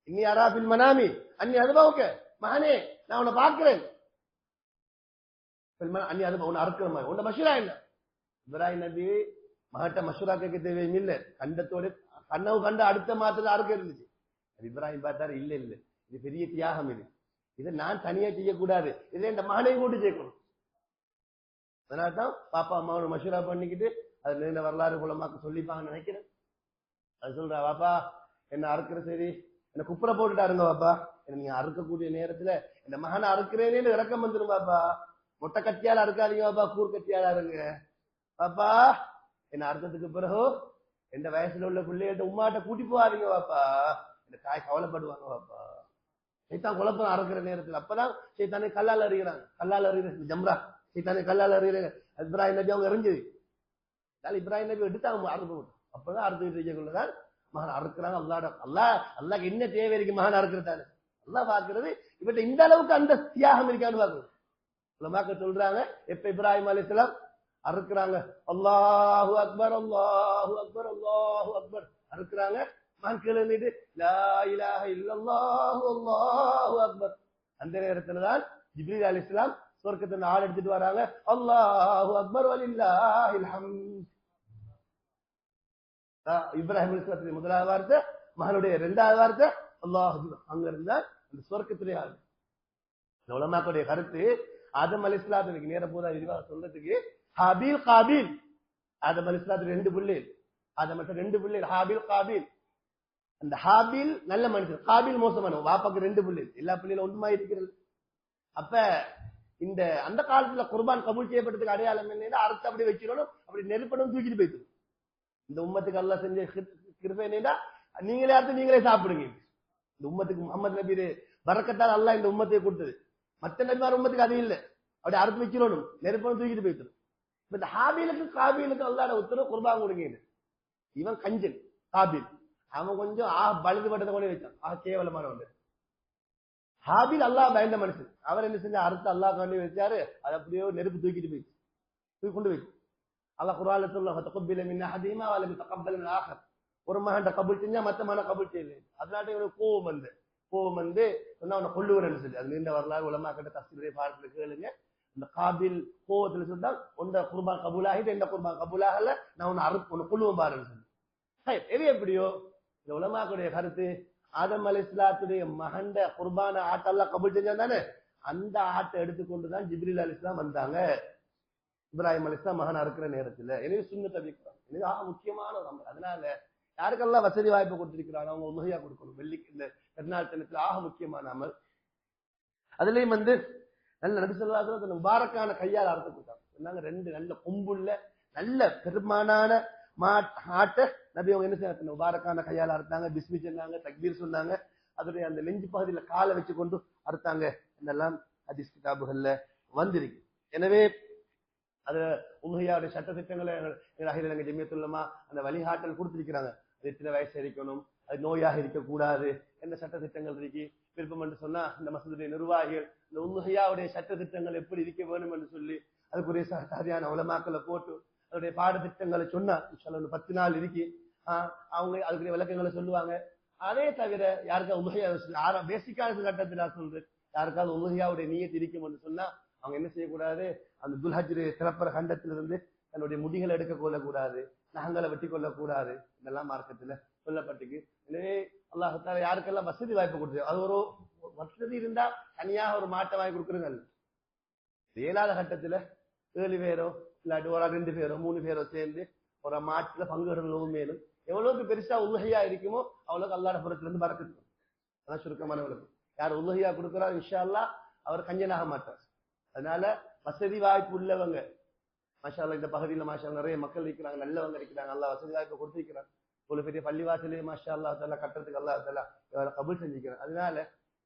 இன்னி அராபில் மனாமி அன்னி அதுபாவுக்க மகனே நான் உன்னை பார்க்கிறேன் அன்னி அதுபா உன்னை அறுக்கிற மாதிரி உன்னை மஷூரா என்ன இப்ராஹிம் நபி மகட்ட மஷூரா கேட்க தேவையும் இல்லை கண்டத்தோட கண்ணவு கண்ட அடுத்த மாதத்துல அறுக்க இருந்துச்சு இப்ராஹிம் பார்த்தாரு இல்ல இல்ல இது பெரிய தியாகம் இது இதை நான் தனியா செய்யக்கூடாது இதை இந்த மகனையும் கூட்டி செய்யணும் அதனால்தான் பாப்பா அம்மாவோட மஷூரா பண்ணிக்கிட்டு அது நிறைய வரலாறு மூலமாக்க சொல்லிப்பாங்கன்னு நினைக்கிறேன் அது சொல்றா பாப்பா என்ன அறுக்கிற சரி என்ன குப்புற போட்டுட்டாருங்க பாப்பா நீங்க அறுக்கக்கூடிய நேரத்துல இந்த மகனை அறுக்கிறேன்னு இறக்கம் வந்துடும் பாப்பா மொட்டை கட்டியால அறுக்காதீங்க பாப்பா கூர் கட்டியாலா இருங்க பாப்பா என்ன அறுத்ததுக்கு பிறகு எந்த வயசுல உள்ள பிள்ளைகிட்ட உமாட்ட கூட்டி போவாதீங்க பாப்பா இந்த தாய் கவலைப்படுவாங்க பாப்பா சைத்தான் குழப்பம் அறுக்கிற நேரத்துல அப்பதான் சைத்தானே கல்லால் அறிகிறாங்க கல்லால் அறிகிற ஜம்ரா சைத்தானே கல்லால் அறிகிறாங்க இப்ராஹிம் நபி அவங்க எரிஞ்சது இப்ராஹிம் நபி எடுத்தாங்க அறுக்க அப்பதான் அறுத்துக்கிட்டு இருக்கக்குள்ளதான் மகன் அறுக்கிறாங்க அல்லாஹ் என்ன தேவை இருக்கு மகன் அறுக்கிறதாரு அல்லாஹ் பாக்குறது இவட்ட இந்த அளவுக்கு அந்த தியாகம் இருக்கான்னு பாக்குறது உலமாக்க சொல்றாங்க எப்ப இப்ராஹிம் அலைஹிஸ்ஸலாம் அறுக்கிறாங்க அல்லாஹு அக்பர் அல்லாஹு அக்பர் அல்லாஹு அக்பர் அறுக்கிறாங்க மகன் கீழே நின்று லா இலாஹ இல்லல்லாஹு அல்லாஹு அக்பர் அந்த நேரத்துலதான் ஜிப்ரீல் அலைஹிஸ்ஸலாம் சொர்க்கத்துல ஆள் எடுத்துட்டு வராங்க அல்லாஹு அக்பர் வலில்லாஹில் ஹம்த் இப்ராஹிம் அலைஹிஸ்ஸலாத்துடைய முதலாவது வார்த்தை மகனுடைய இரண்டாவது வார்த்தை அல்லாஹ் அங்க இருந்தா அந்த சொர்க்கத்திலே ஆள் உலமாக்களுடைய கருத்து ஆதம் அலைஹிஸ்ஸலாத்துக்கு நேர போதா விரிவாக சொல்றதுக்கு ஹாபீல் காபீல் ஆதம் அலைஹிஸ்ஸலாத்துக்கு 2 பிள்ளைகள் ஆதம் மட்டும் 2 பிள்ளைகள் ஹாபீல் காபீல் அந்த ஹாபீல் நல்ல மனுஷன் காபீல் மோசமான வாப்பாக்கு 2 பிள்ளைகள் எல்லா பிள்ளைகளும் ஒன்றுமா இருக்கிறது அப்ப இந்த அந்த காலத்துல குர்பான் கபூல் செய்யப்பட்டதுக்கு அடையாளம் என்னன்னா அறுத்து அப்படி வச்சிடணும் அப்படி நெருப்படம் தூக்கிட்டு போயிட்டு இந்த உம்மத்துக்கு அல்லாஹ் செஞ்ச கிருபை என்னன்னா நீங்களே அறுத்து நீங்களே சாப்பிடுங்க இந்த உம்மத்துக்கு முகமது நபி பரக்கத்தால் அல்லாஹ் இந்த உம்மத்தை கொடுத்தது மற்ற நபிமார் உம்மத்துக்கு அது இல்லை அப்படி அறுத்து வச்சிடணும் நெருப்படம் தூக்கிட்டு போயிட்டு இந்த ஹாபீலுக்கு காபீலுக்கு அல்லாஹ் உத்தரவு குர்பான் கொடுங்க இவன் கஞ்சன் காபீல் அவன் கொஞ்சம் பழுது பட்டதை கொண்டு வச்சான் கேவலமான ஒன்று ஹாபீல் அல்லாஹ் பயந்த மனுஷன் அவர் என்ன செஞ்சா அறுத்து அல்லாஹ் கொண்டு வச்சாரு அது அப்படியே நெருப்பு தூக்கிட்டு போயிடுச்சு தூக்கி கொண்டு போயிடுச்சு அல்லாஹ் குர்ஆன்ல சொல்றான் தகப்பல மின் அஹதிமா வல தகப்பல மின் ஆகர் ஒரு மகன் கபூல் செஞ்சா மத்த மகன் கபூல் செய்யல அதனால இவனுக்கு கோபம் வந்து சொன்னா அவனை கொல்லுவரன்னு சொல்லி அது நீண்ட வரலாறு உலமாக்கிட்ட தஃசீருடைய பாடத்துல கேளுங்க இந்த காபில் கோவத்துல சொன்னா உண்ட குர்பான் கபூலாகிட்டு எந்த குர்பான் கபூலாகல நான் உன்னை கொல்லுவேன் பாருன்னு சொல்லி எது எப்படியோ இந்த உலமாக்களுடைய கருத்து ஆதம் அலைஹிஸ்ஸலாத்துடைய மகண்ட குர்பான ஆட்டெல்லாம் கபூல் செஞ்சா தானே அந்த ஆட்டை எடுத்துக்கொண்டுதான் ஜிப்ரீல் அலைஹிஸ்ஸலாம் வந்தாங்க இப்ராஹிம் அலைஹிஸ்ஸலாம் மகன் அறுக்கிற நேரத்துல எனவே சுன்னத்தை வைக்கிறாங்க இது முக்கியமான ஒரு அமல் அதனால யாருக்கெல்லாம் வசதி வாய்ப்பு கொடுத்திருக்கிறாங்க அவங்க உதவியா கொடுக்கணும் வெள்ளிக்கு இந்த பெருநாள் தினத்துல முக்கியமான அமல் அதுலயும் நல்ல நபி ஸல்லல்லாஹு அலைஹி வஸல்லம் முபாரக்கான கையால் அறுத்து கொடுத்தாங்க சொன்னாங்க 2 நல்ல கொம்புள்ள நல்ல பெருமானான ஆட்டை நபி அவங்க என்ன செய்ய முபாரக்கான கையால் அறுத்தாங்க பிஸ்மி சொன்னாங்க தக்பீர் சொன்னாங்க அதோடைய அந்த நெஞ்சு பகுதியில காலை வச்சு கொண்டு அறுத்தாங்க இதெல்லாம் ஹதீஸ் கிதாபுகள்ல வந்திருக்கு எனவே அது உலகையாவுடைய சட்ட திட்டங்களை அகில ஜமியத்துல் உலமா அந்த வழிகாட்டல் கொடுத்திருக்கிறாங்க அது எத்தனை வயசு இருக்கணும் அது நோயாக இருக்கக்கூடாது எந்த சட்ட திட்டங்கள் இருக்கு விருப்பம் என்று சொன்னா இந்த மசூதுடைய நிர்வாகிகள் இந்த உலகையாவுடைய சட்ட திட்டங்கள் எப்படி இருக்க வேணும் என்று சொல்லி அதுக்குரிய சரியான உலமாக்களை போட்டு அதோடைய பாடத்திட்டங்களை சொன்னா 10 நாள் இருக்கு அவங்க அதுக்குரிய விளக்கங்களை சொல்லுவாங்க அதே தவிர யாருக்காவது உலகையா பேசிக்கான கட்டத்தில் நான் சொல்றேன் யாருக்காவது உலகையாவுடைய நீயத்து இருக்கும் என்று சொன்னா அவங்க என்ன செய்யக்கூடாது அந்த துல்ஹஜ் சிறப்பர கண்டத்திலிருந்து தன்னுடைய முடிகளை எடுக்க கொள்ளக்கூடாது நகங்களை வெட்டி கொள்ளக்கூடாது இதெல்லாம் மார்க்கத்துல சொல்லப்பட்டிருக்கு எனவே அல்லாஹ் தஆலா யாருக்கெல்லாம் வசதி வாய்ப்பு கொடுத்து அது ஒரு வசதி இருந்தா தனியாக ஒரு மாட்டை வாங்கி கொடுக்குறங்க இயலாத கட்டத்துல 7 பேரோ இல்லாட்டி ஒரு 2 பேரோ 3 பேரோ சேர்ந்து ஒரு மாட்டுல பங்குகளும் மேலும் எவ்வளவுக்கு பெருசா உலகையா இருக்குமோ அவ்வளவுக்கு அல்லாஹ் புறத்துல இருந்து பறக்கத்து அதான் சுருக்கமான விளக்கம் யார் உலகையா கொடுக்குறாரு இன்ஷா அல்லாஹ் அவர் கஞ்சனாக மாட்டார் அதனால வசதி வாய்ப்பு உள்ளவங்க மாஷா அல்லாஹ் இந்த பகுதியில மாஷா நிறைய மக்கள் இருக்கிறாங்க நல்லவங்க இருக்கிறாங்க அல்லாஹ் வசதி வாய்ப்பு கொடுத்திருக்கிறாங்க ஒரு பெரிய பள்ளிவாசலே மாஷா அல்லாஹ் தஆலா கட்டுறதுக்கு அல்லாஹ் தஆலா கபூல் செஞ்சிருக்கிறாங்க அதனால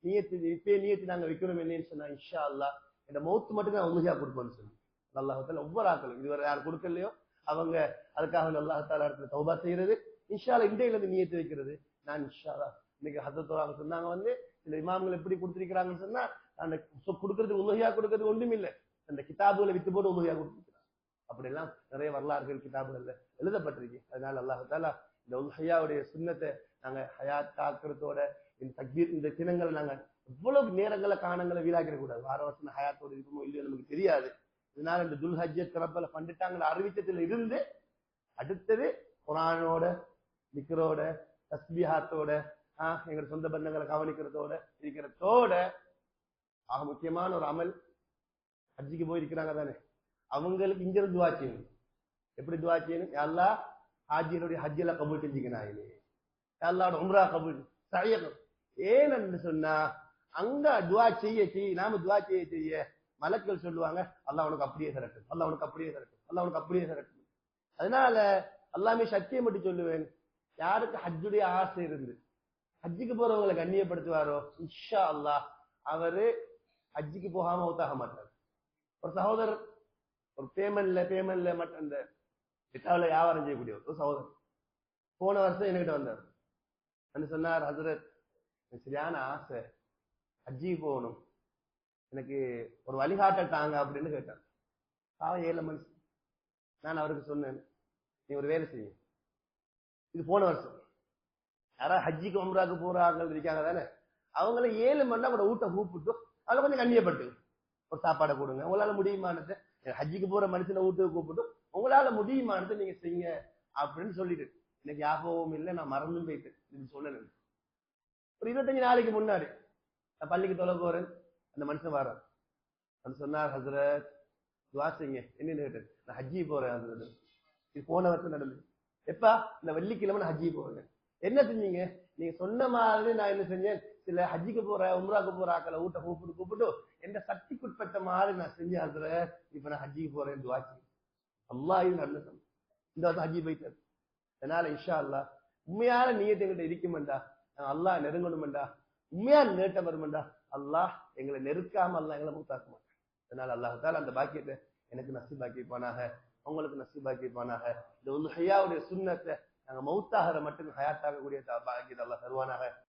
நியத்து நாங்க வைக்கணும் என்னன்னு சொன்னா இன்ஷா அல்லாஹ் இந்த மௌத் மட்டும் தான் உலகையா கொடுப்போம்னு சொல்லி அல்லாஹ் தஆலா ஒவ்வொரு ஆக்களும் இதுவரை யார் கொடுக்கலையோ அவங்க அதுக்காக அல்லாஹ் தஆலா இடத்துல தௌபா செய்யறது இன்ஷா அல்லாஹ் இன்றையில இருந்து நியத்து வைக்கிறது நான் இன்ஷா அல்லாஹ் இன்னைக்கு ஹதரத் சொன்னாங்க சில இமாம்கள் எப்படி கொடுத்திருக்கிறாங்கன்னு சொன்னா அந்த கொடுக்கறது உலகையா கொடுக்கறது ஒன்றும் இல்லை அந்த கிதாபுகளை வித்து போட்டு உலகையா கொடுத்திருக்கிறாங்க அப்படி எல்லாம் நிறைய வரலாறுகள் கிதாபுகள்ல எழுதப்பட்டிருக்கு அதனால அல்லாஹ் தஆலா இந்த உல்ஹையாவுடைய சுன்னத்தை நாங்க ஹயாத் காக்கிறதோட இந்த தக்பீர் இந்த தினங்களை நாங்க எவ்வளவு நேரங்களை காணங்களை வீணாக்கிட கூடாது. வார வருஷம் ஹயாத்தோடு இருக்குமோ இல்லையோ நமக்கு தெரியாது. இதனால இந்த துல்ஹஜ்ஜ திறப்பல பண்டிட்டாங்கிற அறிவிச்சத்துல இருந்து அடுத்தது குர்ஆனோட திக்ரோட தஸ்பீஹாத்தோட எங்க சொந்த பந்தங்களை கவனிக்கிறதோட இருக்கிறதோட ஆக முக்கியமான ஒரு அமல். ஹஜ்ஜிக்கு போயிருக்கிறாங்க தானே, அவங்களுக்கு இங்க துவா செய்யணும். எப்படி துவா செய்யணும்? யா அல்லாஹ் ஹாஜியினுடைய ஹஜ்ஜில கபூல் செஞ்சுக்கிறாங்களே, யா அல்லாஹ் உம்ரா கபூல் சரியகம். ஏன்னு சொன்னா அங்க துவா செய்ய நாம துவா செய்ய மலக்கள் சொல்லுவாங்க, அல்லாஹ் உனக்கு அப்படியே தரட்டும், அல்லாஹ் உனக்கு அப்படியே தரட்டும், அல்லாஹ் உனக்கு அப்படியே தரட்டும். அதனால அல்லாமே சத்தியம் மட்டும் சொல்லுவேன், யாருக்கு ஹஜ்ஜுடைய ஆசை இருந்து ஹஜ்ஜுக்கு போறவங்களை கண்ணியப்படுத்துவாரோ இன்ஷா அல்லாஹ் அவரு ஹஜ்ஜுக்கு போகாம ஒத்தாக மாட்டார். ஒரு சகோதரர் ஒரு பேமெண்ட்ல மட்டும் இந்த இட்டாவில வியாபாரம் செய்யக்கூடிய ஒரு சகோதரர் போன வருஷம் என்கிட்ட வந்தார். வந்து சொன்னார், ஹசரத் சரியான ஆசை ஹஜ்ஜிக்கு போகணும், எனக்கு ஒரு வழிகாட்டல் தாங்க அப்படின்னு கேட்டார். பாவம் 7 மனுஷன். நான் அவருக்கு சொன்னேன், நீ ஒரு வேலை செய்ய, இது போன வருஷம் யாராவது ஹஜ்ஜிக்கு உம்ராக்கு போறாங்க இருக்காங்க தானே, அவங்கள 7 மணி நேரம் கூட ஊட்ட கூப்பிட்டு அவளை கொஞ்சம் கண்ணியப்பட்டு ஒரு சாப்பாடை கொடுங்க. உங்களால முடியுமானது ஹஜ்ஜிக்கு போற மனுஷனை வீட்டுக்கு கூப்பிட்டு உங்களால முடியுமானது நீங்க செய்யுங்க அப்படின்னு சொல்லிட்டு எனக்கு ஞாபகமும் இல்லை, நான் மறந்தும் போயிட்டு இது சொன்னேன். ஒரு 25 நாளைக்கு முன்னாடி நான் பள்ளிக்கு தொலை போறேன், அந்த மனுஷன் வர்றான். அது சொன்னார், ஹசரத் துவா செய்யுங்க. என்னன்னு கேட்டேன், நான் ஹஜ்ஜி போறேன். அது இது போன வருஷம் நடந்தது. எப்பா? இந்த வெள்ளிக்கிழமை நான் ஹஜ்ஜி போறேன். என்ன செஞ்சீங்க? நீங்க சொன்ன மாதிரி நான் என்ன செஞ்சேன், சில ஹஜ்ஜிக்கு போற உம்ராக்கு போற ஆக்களை ஊட்ட கூப்பிட்டு எந்த சக்திக்குட்பட்ட மாதிரி நான் செஞ்சேன். அதுல இப்ப நான் ஹஜ்ஜிக்கு போறேன் துவா செய்யுங்க. அல்லாஹ் நல்ல இந்த வருஷம் ஹஜ்ஜி போயிட்டாரு. அதனால இன்ஷா அல்லாஹ் உண்மையான நியத்தை எங்கிட்ட இருக்குமெண்டா, அல்லாஹ் நெருங்கணுமெண்டா, உண்மையான நேட்டம் வருமெண்டா, அல்லாஹ் எங்களை நெருக்காம அல்லாஹ் எங்களை மூத்தாக்க மாட்டான். அதனால அல்லாஹ் அந்த பாக்கியத்தை எனக்கு நசீபாக்கிப்பானாக, உங்களுக்கு நசீபாக்கிப்பானாக. இந்த உல்ஹையாவுடைய சுன்னத்தை நாங்க மௌத்தாகிற மட்டும் ஹயாத்தாகக்கூடிய பாக்கியத்தை அல்லாஹ் தருவானாக.